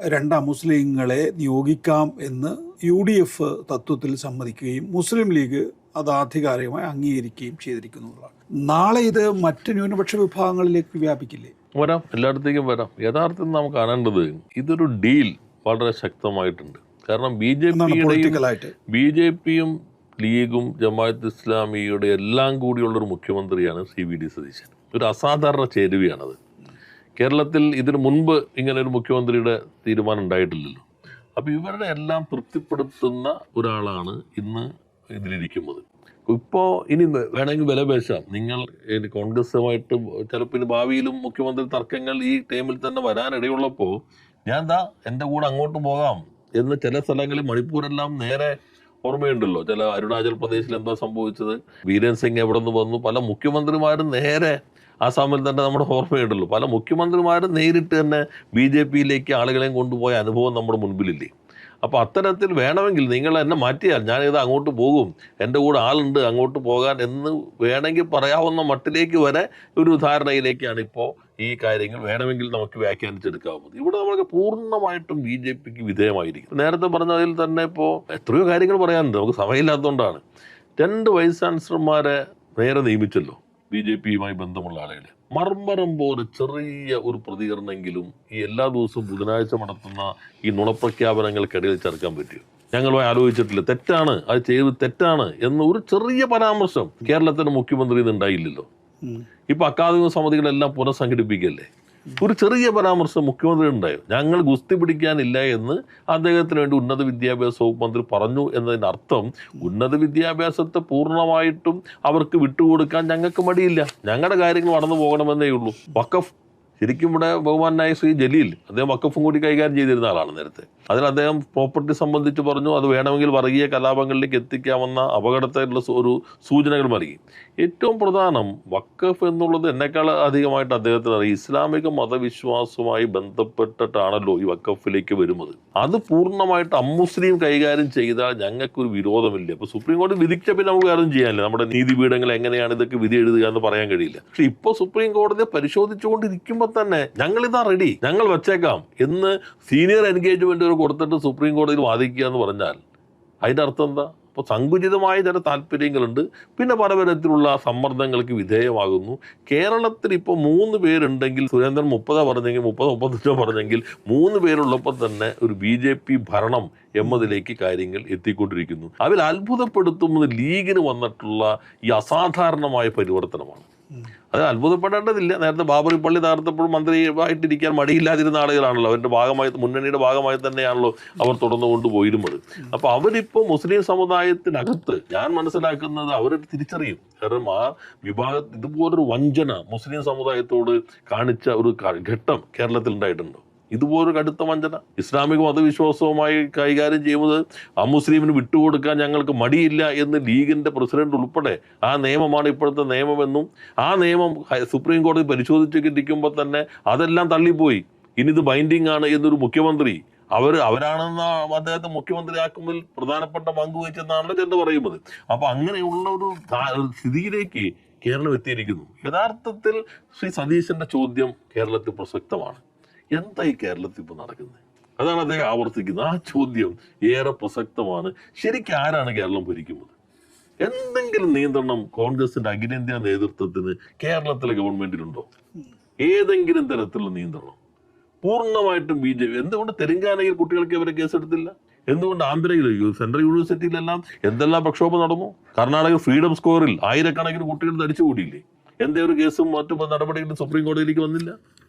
2 അമുസ്ലിങ്ങളെ നിയോഗിക്കാം എന്ന് UDF തത്വത്തിൽ സമ്മതിക്കുകയും മുസ്ലിം ലീഗ് അത് ആധികാരികമായി അംഗീകരിക്കുകയും ചെയ്തിരിക്കുന്നതാണ്. നാളെ ഇത് മറ്റ് ന്യൂനപക്ഷ വിഭാഗങ്ങളിലേക്ക് വ്യാപിക്കില്ലേ? വരാം, എല്ലായിടത്തേക്കും വരാം. യഥാർത്ഥത്തിൽ നാം കാണേണ്ടത് ഇതൊരു ഡീൽ വളരെ ശക്തമായിട്ടുണ്ട്. കാരണം BJPയും ലീഗും ജമാഅത്ത് ഇസ്ലാമിയുടെ എല്ലാം കൂടിയുള്ളൊരു മുഖ്യമന്ത്രിയാണ് CVD സതീശൻ. ഒരു അസാധാരണ ചേരുവയാണത്. കേരളത്തിൽ ഇതിനു മുൻപ് ഇങ്ങനെ ഒരു മുഖ്യമന്ത്രിയുടെ തീരുമാനം ഉണ്ടായിട്ടില്ലല്ലോ. അപ്പോൾ ഇവരുടെ എല്ലാം തൃപ്തിപ്പെടുത്തുന്ന ഒരാളാണ് ഇന്ന് ഇതിലിരിക്കുന്നത്. ഇപ്പോൾ ഇനി വേണമെങ്കിൽ വില പേശാം. നിങ്ങൾ കോൺഗ്രസുമായിട്ട് ചിലപ്പോൾ ഇനി ഭാവിയിലും മുഖ്യമന്ത്രി തർക്കങ്ങൾ ഈ ടൈമിൽ തന്നെ വരാനിടയുള്ളപ്പോൾ ഞാൻ എൻ്റെ കൂടെ അങ്ങോട്ട് പോകാം എന്ന് ചില സ്ഥലങ്ങളിൽ മണിപ്പൂരെല്ലാം നേരെ ഓർമ്മയുണ്ടല്ലോ. ചില അരുണാചൽ പ്രദേശിൽ എന്താ സംഭവിച്ചത്, വീരൻ സിംഗ് എവിടെ നിന്ന് വന്നു, പല മുഖ്യമന്ത്രിമാരും നേരെ ആസാമിൽ തന്നെ നമ്മുടെ ഓർമ്മയുണ്ടല്ലോ. പല മുഖ്യമന്ത്രിമാരും നേരിട്ട് തന്നെ BJPയിലേക്ക് ആളുകളെയും കൊണ്ടുപോയ അനുഭവം നമ്മുടെ മുൻപിലില്ലേ. അപ്പോൾ അത്തരത്തിൽ വേണമെങ്കിൽ നിങ്ങൾ എന്നെ മാറ്റിയാൽ ഞാനിത് അങ്ങോട്ട് പോകും, എൻ്റെ കൂടെ ആളുണ്ട് അങ്ങോട്ട് പോകാൻ എന്ന് വേണമെങ്കിൽ പറയാവുന്ന മട്ടിലേക്ക് വരെ ഒരു ധാരണയിലേക്കാണ് ഇപ്പോൾ ഈ കാര്യങ്ങൾ വേണമെങ്കിൽ നമുക്ക് വ്യാഖ്യാനിച്ചെടുക്കാവുന്നത്. ഇവിടെ നമുക്ക് പൂർണ്ണമായിട്ടും BJPക്ക് വിധേയമായിരിക്കും. നേരത്തെ പറഞ്ഞതിൽ തന്നെ ഇപ്പോൾ എത്രയോ കാര്യങ്ങൾ പറയാനുണ്ട്, നമുക്ക് സമയമില്ലാത്തതുകൊണ്ടാണ്. 2 വൈസ് ചാൻസലർമാരെ നേരെ നിയമിച്ചല്ലോ BJPയുമായി ബന്ധമുള്ള ആളുകൾ. മർമ്മരം പോലെ ചെറിയ ഒരു പ്രതികരണമെങ്കിലും ഈ എല്ലാ ദിവസവും ബുധനാഴ്ച നടത്തുന്ന ഈ നുണപ്രഖ്യാപനങ്ങൾക്കിടയിൽ ചേർക്കാൻ പറ്റുമോ? ഞങ്ങൾ ആലോചിച്ചിട്ടില്ല, തെറ്റാണ്, അത് ചെയ്ത് തെറ്റാണ് എന്ന് ഒരു ചെറിയ പരാമർശം കേരളത്തിന്റെ മുഖ്യമന്ത്രി ഉണ്ടായില്ലല്ലോ. ഇപ്പൊ അക്കാദമിക സമിതികളെല്ലാം പുനഃസംഘടിപ്പിക്കല്ലേ, ഒരു ചെറിയ പരാമർശം മുഖ്യമന്ത്രി ഉണ്ടായോ? ഞങ്ങൾ ഗുസ്തി പിടിക്കാനില്ല എന്ന് അദ്ദേഹത്തിന് വേണ്ടി ഉന്നത വിദ്യാഭ്യാസ വകുപ്പ് മന്ത്രി പറഞ്ഞു എന്നതിൻ്റെ അർത്ഥം ഉന്നത വിദ്യാഭ്യാസത്തെ പൂർണ്ണമായിട്ടും അവർക്ക് വിട്ടുകൊടുക്കാൻ ഞങ്ങൾക്ക് മടിയില്ല, ഞങ്ങളുടെ കാര്യങ്ങൾ നടന്നു പോകണമെന്നേ ഉള്ളൂ. വഖഫ് ശരിക്കും ഇവിടെ ബഹുമാനായ ശ്രീ ജലീൽ അദ്ദേഹം വഖഫും കൂടി കൈകാര്യം ചെയ്തിരുന്ന ആളാണ് നേരത്തെ. അതിൽ അദ്ദേഹം പ്രോപ്പർട്ടി സംബന്ധിച്ച് പറഞ്ഞു, അത് വേണമെങ്കിൽ വർഗീയ കലാപങ്ങളിലേക്ക് എത്തിക്കാമെന്ന അപകടത്തിലുള്ള ഒരു സൂചനകൾ നൽകി. ഏറ്റവും പ്രധാനം വഖഫ് എന്നുള്ളത് എന്നെക്കാൾ അധികമായിട്ട് അദ്ദേഹത്തിന് അറിയാം. ഇസ്ലാമിക മതവിശ്വാസവുമായി ബന്ധപ്പെട്ടിട്ടാണല്ലോ ഈ വഖഫിലേക്ക് വരുന്നത്. അത് പൂർണ്ണമായിട്ട് അമുസ്ലിം കൈകാര്യം ചെയ്താൽ ഞങ്ങൾക്കൊരു വിരോധമില്ല. ഇപ്പോൾ സുപ്രീം കോടതി വിധിച്ച പിന്നെ നമുക്ക് കാര്യം ചെയ്യാനില്ല, നമ്മുടെ നീതിപീഠങ്ങൾ എങ്ങനെയാണ് ഇതൊക്കെ വിധി എഴുതുക എന്ന് പറയാൻ കഴിയില്ല. പക്ഷെ ഇപ്പോൾ സുപ്രീം കോടതിയെ പരിശോധിച്ചുകൊണ്ടിരിക്കുമ്പോൾ തന്നെ ഞങ്ങളിതാ റെഡി, ഞങ്ങൾ വെച്ചേക്കാം എന്ന് സീനിയർ എൻഗേജ്മെന്റ് കൊടുത്തിട്ട് സുപ്രീം കോടതിയിൽ വാദിക്കുക എന്ന് പറഞ്ഞാൽ അതിൻ്റെ അർത്ഥം എന്താ? അപ്പോൾ സങ്കുചിതമായ ചില താല്പര്യങ്ങളുണ്ട്, പിന്നെ പലതരത്തിലുള്ള സമ്മർദ്ദങ്ങൾക്ക് വിധേയമാകുന്നു. കേരളത്തിൽ ഇപ്പോൾ 3 പേരുണ്ടെങ്കിൽ സുരേന്ദ്രൻ 30 പറഞ്ഞെങ്കിൽ 30-35 പറഞ്ഞെങ്കിൽ 3 പേരുള്ളപ്പോൾ തന്നെ ഒരു BJP ഭരണം എന്നതിലേക്ക് കാര്യങ്ങൾ എത്തിക്കൊണ്ടിരിക്കുന്നു. അതിൽ അത്ഭുതപ്പെടുത്തുന്നത് ലീഗിന് വന്നിട്ടുള്ള ഈ അസാധാരണമായ പരിവർത്തനമാണ്. അത് അത്ഭുതപ്പെടേണ്ടതില്ല. നേരത്തെ ബാബറി പള്ളി തകർത്തപ്പോൾ മന്ത്രിയായിട്ടിരിക്കാൻ മടിയില്ലാതിരുന്ന ആളുകളാണല്ലോ, അവരുടെ ഭാഗമായി മുന്നണിയുടെ ഭാഗമായി തന്നെയാണല്ലോ അവർ തുടർന്നു കൊണ്ടുപോയിരുന്നത്. അപ്പോൾ അവരിപ്പോൾ മുസ്ലിം സമുദായത്തിനകത്ത് ഞാൻ മനസ്സിലാക്കുന്നത് അവർ തിരിച്ചറിയും. കാരണം ആ വിഭാഗം ഇതുപോലൊരു വഞ്ചന മുസ്ലിം സമുദായത്തോട് കാണിച്ച ഒരു ഘട്ടം കേരളത്തിൽ ഉണ്ടായിട്ടുണ്ടോ? ഇതുപോലൊരു കടുത്ത വഞ്ചന ഇസ്ലാമിക മതവിശ്വാസവുമായി കൈകാര്യം ചെയ്യുന്നത് അമുസ്ലിമിന് വിട്ടുകൊടുക്കാൻ ഞങ്ങൾക്ക് മടിയില്ല എന്ന് ലീഗിന്റെ പ്രസിഡന്റ് ഉൾപ്പെടെ ആ നിയമമാണ് ഇപ്പോഴത്തെ നിയമമെന്നും ആ നിയമം സുപ്രീം കോടതി പരിശോധിച്ചിരിക്കുമ്പോൾ തന്നെ അതെല്ലാം തള്ളിപ്പോയി, ഇനി ഇത് ബൈൻഡിങ് ആണ് എന്നൊരു മുഖ്യമന്ത്രി അവരാണെന്ന് അദ്ദേഹത്തെ മുഖ്യമന്ത്രിയാക്കുന്നതിൽ പ്രധാനപ്പെട്ട പങ്ക് വഹിച്ചെന്നാണല്ലോ എന്ന് പറയുന്നത്. അപ്പൊ അങ്ങനെയുള്ള ഒരു സ്ഥിതിയിലേക്ക് കേരളം എത്തിയിരിക്കുന്നു. യഥാർത്ഥത്തിൽ ശ്രീ സതീശന്റെ ചോദ്യം കേരളത്തിൽ പ്രസക്തമാണ്. എന്തായി കേരളത്തിൽ ഇപ്പോൾ നടക്കുന്നത്? അതാണ് അദ്ദേഹം ആവർത്തിക്കുന്നത്. ആ ചോദ്യം ഏറെ പ്രസക്തമാണ്. ശരിക്കും ആരാണ് കേരളം ഭരിക്കുന്നത്? എന്തെങ്കിലും നിയന്ത്രണം കോൺഗ്രസിന്റെ അഖിലേന്ത്യാ നേതൃത്വത്തിന് കേരളത്തിലെ ഗവൺമെന്റിനുണ്ടോ? ഏതെങ്കിലും തരത്തിലുള്ള നിയന്ത്രണം? പൂർണ്ണമായിട്ടും BJP. എന്തുകൊണ്ട് തെലങ്കാനയിൽ കുട്ടികൾക്ക് അവരെ കേസെടുത്തില്ല? എന്തുകൊണ്ട് ആന്ധ്രയിൽ സെൻട്രൽ യൂണിവേഴ്സിറ്റിയിലെല്ലാം എന്തെല്ലാം പ്രക്ഷോഭം നടന്നു? കർണാടക ഫ്രീഡം സ്ക്വയറിൽ ആയിരക്കണക്കിന് കുട്ടികൾ തടിച്ചുകൂടിയില്ലേ? എന്തേ ഒരു കേസും മറ്റു നടപടികളും സുപ്രീം കോടതിയിലേക്ക് വന്നില്ല?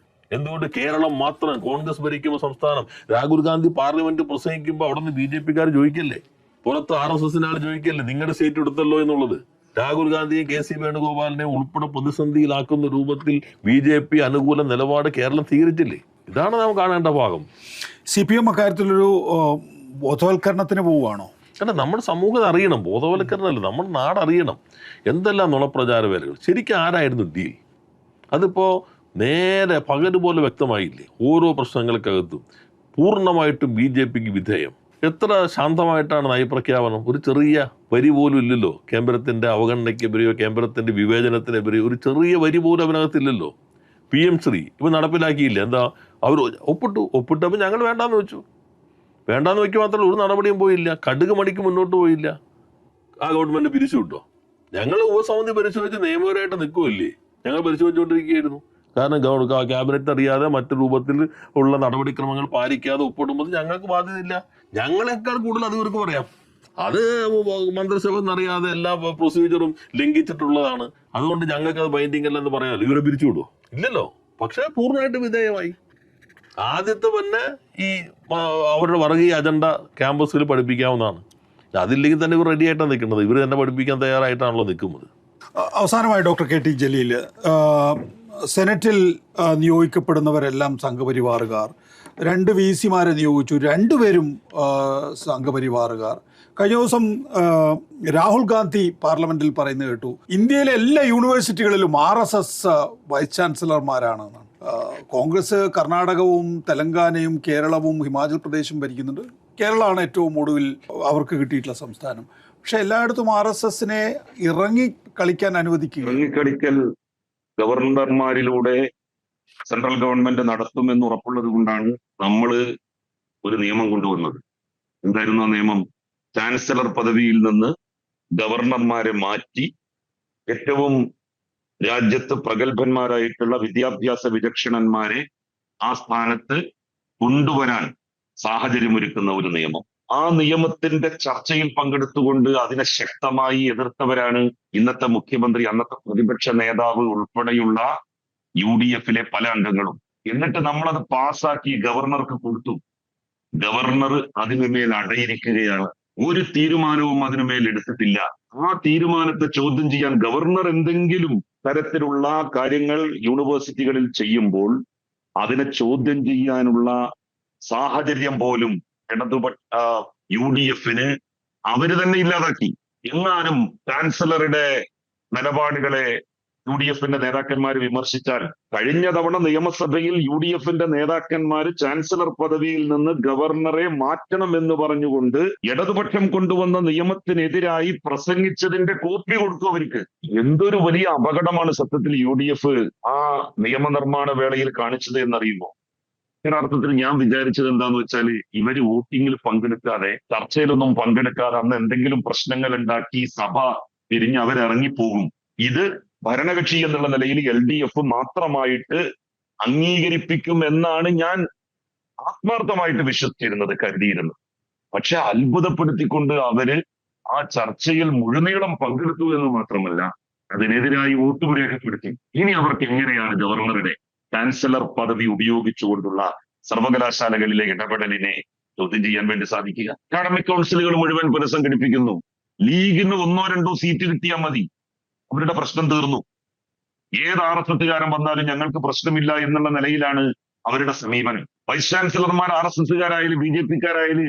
എന്തുകൊണ്ട് കേരളം മാത്രം കോൺഗ്രസ് ഭരിക്കുന്ന സംസ്ഥാനം? രാഹുൽ ഗാന്ധി പാർലമെന്റ് പ്രസംഗിക്കുമ്പോൾ അവിടെ നിന്ന് BJPക്കാർ ചോദിക്കല്ലേ, പുറത്ത് RSSന്റെ ആൾ ചോദിക്കല്ലേ നിങ്ങളുടെ സീറ്റ് എടുത്തല്ലോ എന്നുള്ളത്? രാഹുൽ ഗാന്ധിയും KC വേണുഗോപാലിനെയും ഉൾപ്പെടെ പ്രതിസന്ധിയിലാക്കുന്ന രൂപത്തിൽ BJP അനുകൂല നിലപാട് കേരളം സ്വീകരിച്ചില്ലേ? ഇതാണ് നാം കാണേണ്ട ഭാഗം. CPM അക്കാര്യത്തിലൊരു ബോധവൽക്കരണത്തിന് പോവുകയാണോ? കാരണം നമ്മുടെ സമൂഹം അറിയണം, ബോധവൽക്കരണമല്ല, നമ്മുടെ നാടറിയണം എന്തെല്ലാം നുണപ്രചാര വേലകൾ. ശരിക്കും ആരായിരുന്നു ഡീൽ? അതിപ്പോൾ നേരെ പകല് പോലെ വ്യക്തമായില്ലേ. ഓരോ പ്രശ്നങ്ങൾക്കകത്തും പൂർണ്ണമായിട്ടും BJPക്ക് വിധേയം. എത്ര ശാന്തമായിട്ടാണ് നയപ്രഖ്യാപനം. ഒരു ചെറിയ വരി പോലും ഇല്ലല്ലോ കേന്ദ്രത്തിൻ്റെ അവഗണനയ്ക്കെതിരെയോ കേന്ദ്രത്തിൻ്റെ വിവേചനത്തിനെതിരെയോ ഒരു ചെറിയ വരി പോലും അതിനകത്തില്ലല്ലോ. PM ശ്രീ ഇപ്പം നടപ്പിലാക്കിയില്ല. എന്താ അവർ ഒപ്പിട്ടപ്പോൾ ഞങ്ങൾ വേണ്ടാന്ന് വെച്ചു. വേണ്ടാന്ന് വയ്ക്കുക മാത്രമല്ല, ഒരു നടപടിയും പോയില്ല, കടുക് മണിക്ക് മുന്നോട്ട് പോയില്ല. ആ ഗവൺമെൻറ് പിരിച്ചു വിട്ടോ? ഞങ്ങൾ ഉപസമിതി പരിശോധിച്ച് നിയമപരമായിട്ട് നിൽക്കുമല്ലേ, ഞങ്ങൾ പരിശോധിച്ചുകൊണ്ടിരിക്കുകയായിരുന്നു. കാരണം ക്യാബിനറ്റ് അറിയാതെ മറ്റു രൂപത്തിൽ ഉള്ള നടപടിക്രമങ്ങൾ പാലിക്കാതെ ഒപ്പിടുമ്പോൾ ഞങ്ങൾക്ക് ബാധ്യതയില്ല. ഞങ്ങളെക്കാൾ കൂടുതൽ അത് ഇവർക്ക് പറയാം. അത് മന്ത്രിസഭ എന്നറിയാതെ എല്ലാ പ്രൊസീജിയറും ലംഘിച്ചിട്ടുള്ളതാണ്, അതുകൊണ്ട് ഞങ്ങൾക്ക് അത് ബൈൻഡിങ് അല്ലെന്ന് പറയാമല്ലോ. ഇവരെ പിരിച്ചു വിടുമോ? ഇല്ലല്ലോ. പക്ഷേ പൂർണ്ണമായിട്ട് വിധേയമായി. ആദ്യത്തെ തന്നെ ഈ അവരുടെ വർഗീയ അജണ്ട ക്യാമ്പസിൽ പഠിപ്പിക്കാവുന്നതാണ്. അതില്ലെങ്കിൽ തന്നെ ഇവർ റെഡി ആയിട്ടാണ് നിൽക്കുന്നത്. ഇവർ തന്നെ പഠിപ്പിക്കാൻ തയ്യാറായിട്ടാണല്ലോ നിൽക്കുന്നത്. അവസാനമായി ഡോക്ടർ KT ജലീൽ, സെനറ്റിൽ നിയോഗിക്കപ്പെടുന്നവരെല്ലാം സംഘപരിവാറുകാർ. 2 VC-മാരെ നിയോഗിച്ചു, 2 പേരും സംഘപരിവാറുകാർ. കഴിഞ്ഞ ദിവസം രാഹുൽ ഗാന്ധി പാർലമെന്റിൽ പറയുന്നത് കേട്ടു, ഇന്ത്യയിലെ എല്ലാ യൂണിവേഴ്സിറ്റികളിലും RSS വൈസ് ചാൻസലർമാരാണെന്നാണ്. കോൺഗ്രസ് കർണാടകവും തെലങ്കാനയും കേരളവും ഹിമാചൽ പ്രദേശും ഭരിക്കുന്നുണ്ട്. കേരളമാണ് ഏറ്റവും ഒടുവിൽ അവർക്ക് കിട്ടിയിട്ടുള്ള സംസ്ഥാനം. പക്ഷെ എല്ലായിടത്തും RSSനെ കളിക്കാൻ അനുവദിക്കുക. ഇറങ്ങിക്കളിക്കൽ ഗവർണർമാരിലൂടെ സെൻട്രൽ ഗവൺമെന്റ് നടത്തുമെന്ന് ഉറപ്പുള്ളത് കൊണ്ടാണ് നമ്മൾ ഒരു നിയമം കൊണ്ടുവന്നത്. എന്തായിരുന്നു ആ നിയമം? ചാൻസലർ പദവിയിൽ നിന്ന് ഗവർണർമാരെ മാറ്റി ഏറ്റവും രാജ്യത്ത് പ്രഗത്ഭന്മാരായിട്ടുള്ള വിദ്യാഭ്യാസ വിചക്ഷണന്മാരെ ആ സ്ഥാനത്ത് കൊണ്ടുവരാൻ സാഹചര്യമൊരുക്കുന്ന ഒരു നിയമം. ആ നിയമത്തിന്റെ ചർച്ചയിൽ പങ്കെടുത്തുകൊണ്ട് അതിനെ ശക്തമായി എതിർത്തവരാണ് ഇന്നത്തെ മുഖ്യമന്ത്രി, അന്നത്തെ പ്രതിപക്ഷ നേതാവ് ഉൾപ്പെടെയുള്ള UDF-ലെ പല അംഗങ്ങളും. എന്നിട്ട് നമ്മളത് പാസ്സാക്കി ഗവർണർക്ക് കൊടുത്തു. ഗവർണർ അതിനുമേൽ അടയിരിക്കുകയാണ്. ഒരു തീരുമാനവും അതിനുമേൽ എടുത്തിട്ടില്ല. ആ തീരുമാനത്തെ ചോദ്യം ചെയ്യാൻ ഗവർണർ എന്തെങ്കിലും തരത്തിലുള്ള കാര്യങ്ങൾ യൂണിവേഴ്സിറ്റികളിൽ ചെയ്യുമ്പോൾ അതിനെ ചോദ്യം ചെയ്യാനുള്ള സാഹചര്യം പോലും UDF-ന് അവര് തന്നെ ഇല്ലാതാക്കി. എങ്ങാനും ചാൻസലറുടെ നിലപാടുകളെ UDF-ന്റെ നേതാക്കന്മാർ വിമർശിച്ചാൽ, കഴിഞ്ഞ തവണ നിയമസഭയിൽ UDF-ന്റെ നേതാക്കന്മാർ ചാൻസലർ പദവിയിൽ നിന്ന് ഗവർണറെ മാറ്റണം എന്ന് പറഞ്ഞുകൊണ്ട് ഇടതുപക്ഷം കൊണ്ടുവന്ന നിയമത്തിനെതിരായി പ്രസംഗിച്ചതിന്റെ കോപ്പി കൊടുത്തു അവർക്ക്. എന്തൊരു വലിയ അപകടമാണ് സത്യത്തിൽ UDF ആ നിയമനിർമ്മാണ വേളയിൽ കാണിച്ചത് എന്നറിയുമോ? അർത്ഥത്തിൽ ഞാൻ വിചാരിച്ചത് എന്താന്ന് വെച്ചാൽ, ഇവര് വോട്ടിങ്ങിൽ പങ്കെടുക്കാതെ, ചർച്ചയിലൊന്നും പങ്കെടുക്കാതെ അന്ന് എന്തെങ്കിലും പ്രശ്നങ്ങൾ ഉണ്ടാക്കി സഭ പിരിഞ്ഞ് അവരിറങ്ങിപ്പോകും. ഇത് ഭരണകക്ഷി എന്നുള്ള നിലയിൽ LDF മാത്രമായിട്ട് അംഗീകരിപ്പിക്കും എന്നാണ് ഞാൻ ആത്മാർത്ഥമായിട്ട് വിശ്വസിച്ചിരുന്നത്, കരുതിയിരുന്നത്. പക്ഷെ അത്ഭുതപ്പെടുത്തിക്കൊണ്ട് അവര് ആ ചർച്ചയിൽ മുഴുനീളം പങ്കെടുത്തു എന്ന് മാത്രമല്ല, അതിനെതിരായി വോട്ടും രേഖപ്പെടുത്തി. ഇനി അവർക്ക് എങ്ങനെയാണ് ഗവർണറുടെ ചാൻസലർ പദവി ഉപയോഗിച്ചുകൊണ്ടുള്ള സർവകലാശാലകളിലെ ഇടപെടലിനെ ചോദ്യം ചെയ്യാൻ വേണ്ടി സാധിക്കുക? അക്കാഡമിക് കൗൺസിലുകൾ മുഴുവൻ പുനഃസംഘടിപ്പിക്കുന്നു. ലീഗിന് 1-2 സീറ്റ് കിട്ടിയാൽ മതി, അവരുടെ പ്രശ്നം തീർന്നു. ഏത് RSSകാരൻ വന്നാലും ഞങ്ങൾക്ക് പ്രശ്നമില്ല എന്നുള്ള നിലയിലാണ് അവരുടെ സമീപനം. വൈസ് ചാൻസലർമാർ RSSകാരായാലും BJPക്കാരായാലും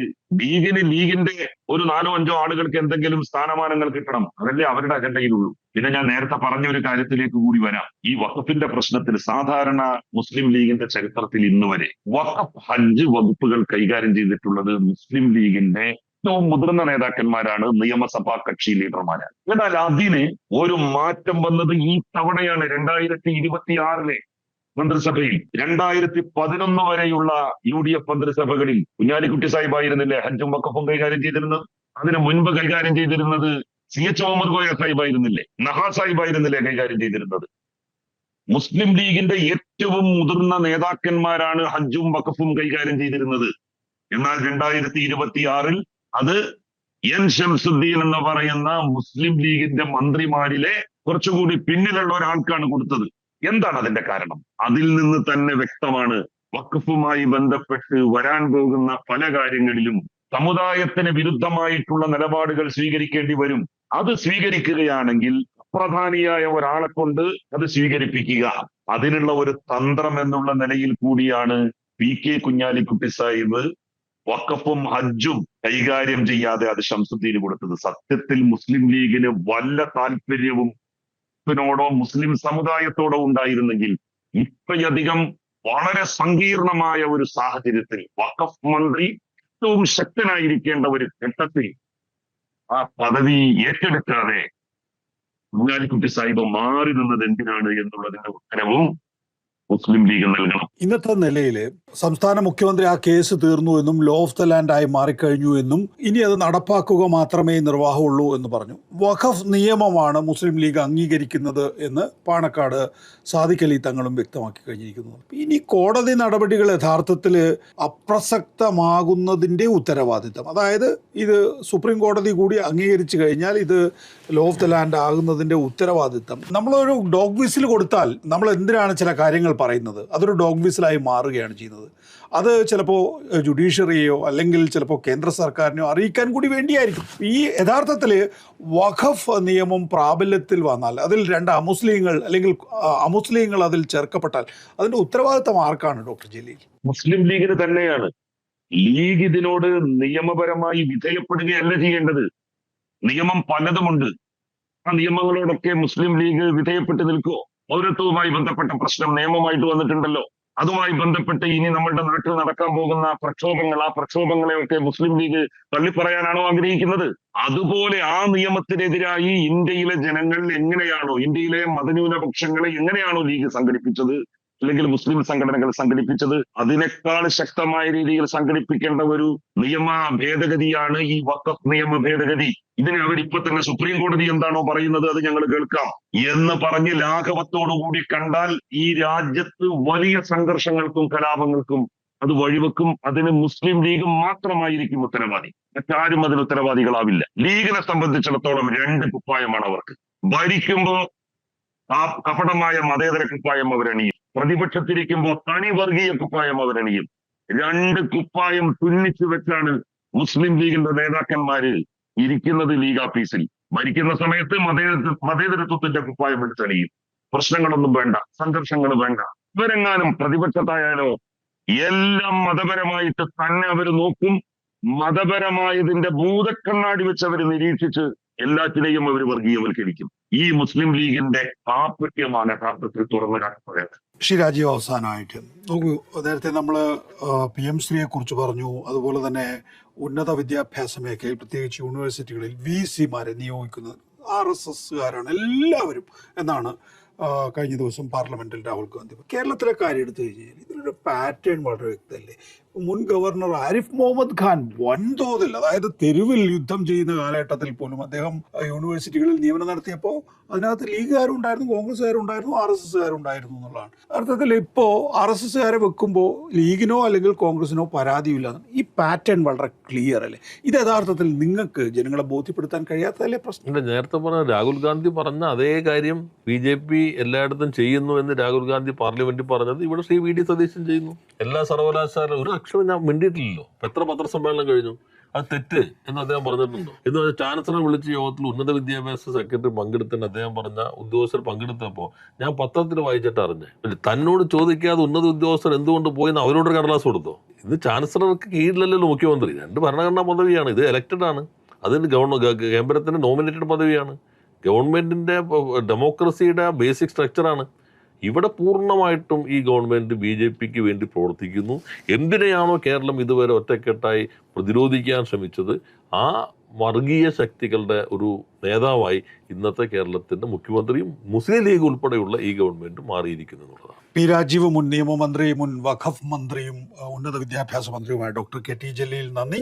ലീഗിന്റെ ഒരു 4-5 ആളുകൾക്ക് എന്തെങ്കിലും സ്ഥാനമാനങ്ങൾ കിട്ടണം, അതല്ലേ അവരുടെ അജണ്ടയിലുള്ളൂ. പിന്നെ ഞാൻ നേരത്തെ പറഞ്ഞ ഒരു കാര്യത്തിലേക്ക് കൂടി വരാം. ഈ വഖഫിന്റെ പ്രശ്നത്തിൽ സാധാരണ മുസ്ലിം ലീഗിന്റെ ചരിത്രത്തിൽ ഇന്ന് വരെ വഖഫ്, ഹജ്ജ് വകുപ്പുകൾ കൈകാര്യം ചെയ്തിട്ടുള്ളത് മുസ്ലിം ലീഗിന്റെ ഏറ്റവും മുതിർന്ന നേതാക്കന്മാരാണ്, നിയമസഭാ കക്ഷി ലീഡർമാരാണ്. എന്നാൽ അതിന് ഒരു മാറ്റം വന്നത് ഈ തവണയാണ്. 2026 മന്ത്രിസഭയിൽ 2011 വരെയുള്ള UDF മന്ത്രിസഭകളിൽ കുഞ്ഞാലിക്കുട്ടി സാഹിബായിരുന്നില്ലേ ഹജ്ജും വഖഫും കൈകാര്യം ചെയ്തിരുന്നത്? അതിന് മുൻപ് കൈകാര്യം ചെയ്തിരുന്നത് CH മുഹമ്മദ് കോയ സാഹിബായിരുന്നില്ലേ? നഹാസ് സാഹിബായിരുന്നില്ലേ കൈകാര്യം ചെയ്തിരുന്നത്? മുസ്ലിം ലീഗിന്റെ ഏറ്റവും മുതിർന്ന നേതാക്കന്മാരാണ് ഹജ്ജും വഖഫും കൈകാര്യം ചെയ്തിരുന്നത്. എന്നാൽ 2026 അത് N ഷംസുദ്ദീൻ എന്ന് പറയുന്ന മുസ്ലിം ലീഗിന്റെ മന്ത്രിമാരിലെ കുറച്ചുകൂടി പിന്നിലുള്ള ഒരാൾക്കാണ് കൊടുത്തത്. എന്താണ് അതിന്റെ കാരണം? അതിൽ നിന്ന് തന്നെ വ്യക്തമാണ്, വഖഫുമായി ബന്ധപ്പെട്ട് വരാൻ പോകുന്ന പല കാര്യങ്ങളിലും സമുദായത്തിന് വിരുദ്ധമായിട്ടുള്ള നിലപാടുകൾ സ്വീകരിക്കേണ്ടി വരും. അത് സ്വീകരിക്കുകയാണെങ്കിൽ അപ്രധാനിയായ ഒരാളെ കൊണ്ട് അത് സ്വീകരിപ്പിക്കുക, അതിനുള്ള ഒരു തന്ത്രം എന്നുള്ള നിലയിൽ കൂടിയാണ് PK കുഞ്ഞാലിക്കുട്ടി സാഹിബ് വഖഫും ഹജ്ജും കൈകാര്യം ചെയ്യാതെ അത് ശംസുദ്ദീന് കൊടുത്തത്. സത്യത്തിൽ മുസ്ലിം ലീഗിന് വല്ല താല്പര്യവും ോടോ മുസ്ലിം സമുദായത്തോടോ ഉണ്ടായിരുന്നെങ്കിൽ ഇത്രയധികം വളരെ സങ്കീർണമായ ഒരു സാഹചര്യത്തിൽ വഖഫ് മന്ത്രി ഏറ്റവും ശക്തനായിരിക്കേണ്ട ഒരു ഘട്ടത്തിൽ ആ പദവി ഏറ്റെടുക്കാതെ കുഞ്ഞാലിക്കുട്ടി സാഹിബ് മാറി നിന്നത് എന്തിനാണ് എന്നുള്ളതിന്റെ ഉത്തരവും മുസ്ലിം ലീഗ് നൽകണം. ഇന്നത്തെ നിലയിൽ സംസ്ഥാന മുഖ്യമന്ത്രി ആ കേസ് തീർന്നു എന്നും ലോ ഓഫ് ദ ലാൻഡ് ആയി മാറിക്കഴിഞ്ഞു എന്നും ഇനി അത് നടപ്പാക്കുക മാത്രമേ നിർവാഹമുള്ളൂ എന്ന് പറഞ്ഞു. വഖഫ് നിയമമാണ് മുസ്ലിം ലീഗ് അംഗീകരിക്കുന്നത് എന്ന് പാണക്കാട് സാദിഖ് അലി തങ്ങളും വ്യക്തമാക്കി കഴിഞ്ഞിരിക്കുന്നു. ഇനി കോടതി നടപടികൾ യഥാർത്ഥത്തിൽ അപ്രസക്തമാകുന്നതിൻ്റെ ഉത്തരവാദിത്തം, അതായത് ഇത് സുപ്രീം കോടതി കൂടി അംഗീകരിച്ചു കഴിഞ്ഞാൽ ഇത് ലോ ഓഫ് ദ ലാൻഡ് ആകുന്നതിൻ്റെ ഉത്തരവാദിത്തം നമ്മളൊരു ഡോഗ് വിസിൽ കൊടുത്താൽ നമ്മൾ എന്തിനാണ് ചില കാര്യങ്ങൾ പറയുന്നത്, അതൊരു ഡോഗ് വിസിലായി മാറുകയാണ് ചെയ്യുന്നത്. അത് ചിലപ്പോൾ ജുഡീഷ്യറിയെയോ അല്ലെങ്കിൽ ചിലപ്പോൾ കേന്ദ്ര സർക്കാരിനെയോ അറിയിക്കാൻ കൂടി വേണ്ടിയായിരിക്കും. ഈ യഥാർത്ഥത്തിൽ വഖഫ് നിയമം പ്രാബല്യത്തിൽ വന്നാൽ അതിൽ രണ്ട് അമുസ്ലിങ്ങൾ അല്ലെങ്കിൽ അമുസ്ലിങ്ങൾ അതിൽ ചേർക്കപ്പെട്ടാൽ അതിൻ്റെ ഉത്തരവാദിത്തം ആർക്കാണ് ഡോക്ടർ ജലീൽ? മുസ്ലിം ലീഗിന് തന്നെയാണ്. ലീഗ് ഇതിനോട് നിയമപരമായി വിധേയപ്പെടുകയല്ല ചെയ്യേണ്ടത്. നിയമം പലതുമുണ്ട്. ആ നിയമങ്ങളോടൊക്കെ മുസ്ലിം ലീഗ് വിധേയപ്പെട്ട് നിൽക്കുമോ? പൗരത്വവുമായി ബന്ധപ്പെട്ട പ്രശ്നം നിയമമായിട്ട് വന്നിട്ടുണ്ടല്ലോ. അതുമായി ബന്ധപ്പെട്ട് ഇനി നമ്മളുടെ നാട്ടിൽ നടക്കാൻ പോകുന്ന പ്രക്ഷോഭങ്ങൾ, ആ പ്രക്ഷോഭങ്ങളെയൊക്കെ മുസ്ലിം ലീഗ് തള്ളിപ്പറയാനാണോ ആഗ്രഹിക്കുന്നത്? അതുപോലെ ആ നിയമത്തിനെതിരായി ഇന്ത്യയിലെ ജനങ്ങൾ എങ്ങനെയാണോ, ഇന്ത്യയിലെ മതന്യൂനപക്ഷങ്ങളെ എങ്ങനെയാണോ ലീഗ് സംഘടിപ്പിച്ചത് അല്ലെങ്കിൽ മുസ്ലിം സംഘടനകൾ സംഘടിപ്പിച്ചത്, അതിനേക്കാൾ ശക്തമായ രീതിയിൽ സംഘടിപ്പിക്കേണ്ട ഒരു നിയമ ഭേദഗതിയാണ് ഈ വഖഫ് നിയമ ഭേദഗതി. ഇതിനെ അവരിപ്പോ തന്നെ സുപ്രീം കോടതി എന്താണോ പറയുന്നത് അത് ഞങ്ങൾ കേൾക്കാം എന്ന് പറഞ്ഞ് ലാഘവത്തോടുകൂടി കണ്ടാൽ ഈ രാജ്യത്ത് വലിയ സംഘർഷങ്ങൾക്കും കലാപങ്ങൾക്കും അത് വഴിവെക്കും. അതിന് മുസ്ലിം ലീഗ് മാത്രമായിരിക്കും ഉത്തരവാദി, മറ്റാരും അതിന് ഉത്തരവാദികളാവില്ല. ലീഗിനെ സംബന്ധിച്ചിടത്തോളം രണ്ട് കുപ്പായമാണ് അവർക്ക്. ഭരിക്കുമ്പോ ആ കപടമായ മതേതര കുപ്പായം അവരണിയും, പ്രതിപക്ഷത്തിരിക്കുമ്പോൾ തനി വർഗീയ കുപ്പായം അവരണിയും. രണ്ട് കുപ്പായം തുന്നിച്ചു വെച്ചാണ് മുസ്ലിം ലീഗിന്റെ നേതാക്കന്മാര് ഇരിക്കുന്നത് ലീഗ് ഓഫീസിൽ. ഭരിക്കുന്ന സമയത്ത് മതേതരത്വത്തിന്റെ കുപ്പായം എടുത്തണിയും. പ്രശ്നങ്ങളൊന്നും വേണ്ട, സംഘർഷങ്ങൾ വേണ്ട. ഇവരെങ്ങാനും പ്രതിപക്ഷത്തായാലോ എല്ലാം മതപരമായിട്ട് തന്നെ അവർ നോക്കും. മതപരമായതിന്റെ ഭൂതക്കണ്ണാടി വെച്ച് അവർ നിരീക്ഷിച്ച് എല്ലാത്തിനെയും അവർ വർഗീയവൽക്കരിക്കും. ഈ മുസ്ലിം ലീഗിന്റെ കാപട്യമാണ് യഥാർത്ഥത്തിൽ തുറന്നു കാട്ടപ്പെടുന്നത്. ശ്രീ രാജീവ്, അവസാനമായിട്ട് നോക്കൂ, നേരത്തെ നമ്മൾ PM ശ്രീയെ കുറിച്ച് പറഞ്ഞു. അതുപോലെ തന്നെ ഉന്നത വിദ്യാഭ്യാസ മേഖലയിൽ പ്രത്യേകിച്ച് യൂണിവേഴ്സിറ്റികളിൽ VC-മാരെ നിയോഗിക്കുന്നത് RSSകാരാണ് എല്ലാവരും എന്നാണ് കഴിഞ്ഞ ദിവസം പാർലമെന്റിൽ രാഹുൽ ഗാന്ധി. കേരളത്തിലെ കാര്യം എടുത്തു കഴിഞ്ഞാൽ ഇതിലൊരു പാറ്റേൺ വളരെ വ്യക്തമല്ലേ? മുൻ ഗവർണർ ആരിഫ് മുഹമ്മദ് ഖാൻ വൻതോതിൽ, അതായത് തെരുവിൽ യുദ്ധം ചെയ്യുന്ന കാലഘട്ടത്തിൽ പോലും അദ്ദേഹം യൂണിവേഴ്സിറ്റികളിൽ നിയമനം നടത്തിയപ്പോൾ അതിനകത്ത് ലീഗുകാരുണ്ടായിരുന്നു, കോൺഗ്രസ്സുകാരുണ്ടായിരുന്നു, RSSകാരുണ്ടായിരുന്നു എന്നുള്ളതാണ്. അർത്ഥത്തിൽ ഇപ്പോൾ RSSകാരെ വെക്കുമ്പോൾ ലീഗിനോ അല്ലെങ്കിൽ കോൺഗ്രസിനോ പരാതിയില്ല. ഈ പാറ്റേൺ വളരെ ക്ലിയർ അല്ലേ? ഇത് യഥാർത്ഥത്തിൽ നിങ്ങൾക്ക് ജനങ്ങളെ ബോധ്യപ്പെടുത്താൻ കഴിയാത്തതല്ലേ പ്രശ്നം? നേരത്തെ പറഞ്ഞ രാഹുൽ ഗാന്ധി പറഞ്ഞ അതേ കാര്യം BJP എല്ലായിടത്തും ചെയ്യുന്നു എന്ന് രാഹുൽ ഗാന്ധി പാർലമെന്റിൽ പറഞ്ഞത് ഇവിടെ ശ്രീ VD സതീശൻ ചെയ്യുന്നു. എല്ലാ സർവകലാശാല ഒരു അക്ഷരം ഞാൻ മിണ്ടിയിട്ടില്ലല്ലോ. എത്ര പത്രസമ്മേളനം കഴിഞ്ഞു? അത് തെറ്റ് എന്ന് അദ്ദേഹം പറഞ്ഞിട്ടുണ്ടോ? എന്ന് ചാൻസലർ വിളിച്ച യോഗത്തിൽ ഉന്നത വിദ്യാഭ്യാസ സെക്രട്ടറി പങ്കെടുത്തതിന് അദ്ദേഹം പറഞ്ഞ ഉദ്യോഗസ്ഥർ പങ്കെടുത്തപ്പോൾ ഞാൻ പത്രത്തിൽ വായിച്ചിട്ട് അറിഞ്ഞേ. തന്നോട് ചോദിക്കാതെ ഉന്നത ഉദ്യോഗസ്ഥർ എന്തുകൊണ്ട് പോയെന്ന് അവരോട് കടലാസ് കൊടുത്തോ? ഇത് ചാൻസലർക്ക് കീഴിലല്ലല്ലോ മുഖ്യമന്ത്രി. രണ്ട് ഭരണഘടനാ പദവിയാണ്, ഇത് എലക്റ്റഡ് ആണ്. അതിന് കേന്ദ്രത്തിന്റെ നോമിനേറ്റഡ് പദവിയാണ്. ഗവൺമെന്റിന്റെ ഡെമോക്രസിയുടെ ബേസിക് സ്ട്രക്ചറാണ്. ഇവിടെ പൂർണ്ണമായിട്ടും ഈ ഗവൺമെന്റ് BJPക്ക് വേണ്ടി പ്രവർത്തിക്കുന്നു. എന്തിനെയാണോ കേരളം ഇതുവരെ ഒറ്റക്കെട്ടായി പ്രതിരോധിക്കാൻ ശ്രമിച്ചത്, ആ വർഗീയ ശക്തികളുടെ ഒരു നേതാവായി ഇന്നത്തെ കേരളത്തിന്റെ മുഖ്യമന്ത്രിയും മുസ്ലിം ലീഗ് ഉൾപ്പെടെയുള്ള ഈ ഗവൺമെന്റ് മാറിയിരിക്കുന്നു എന്നുള്ളതാണ്. P. രാജീവ്, മുൻ നിയമമന്ത്രി, മുൻ വഖഫ് മന്ത്രിയും ഉന്നത വിദ്യാഭ്യാസ മന്ത്രിയുമായ ഡോക്ടർ KT ജലീൽ, നന്ദി.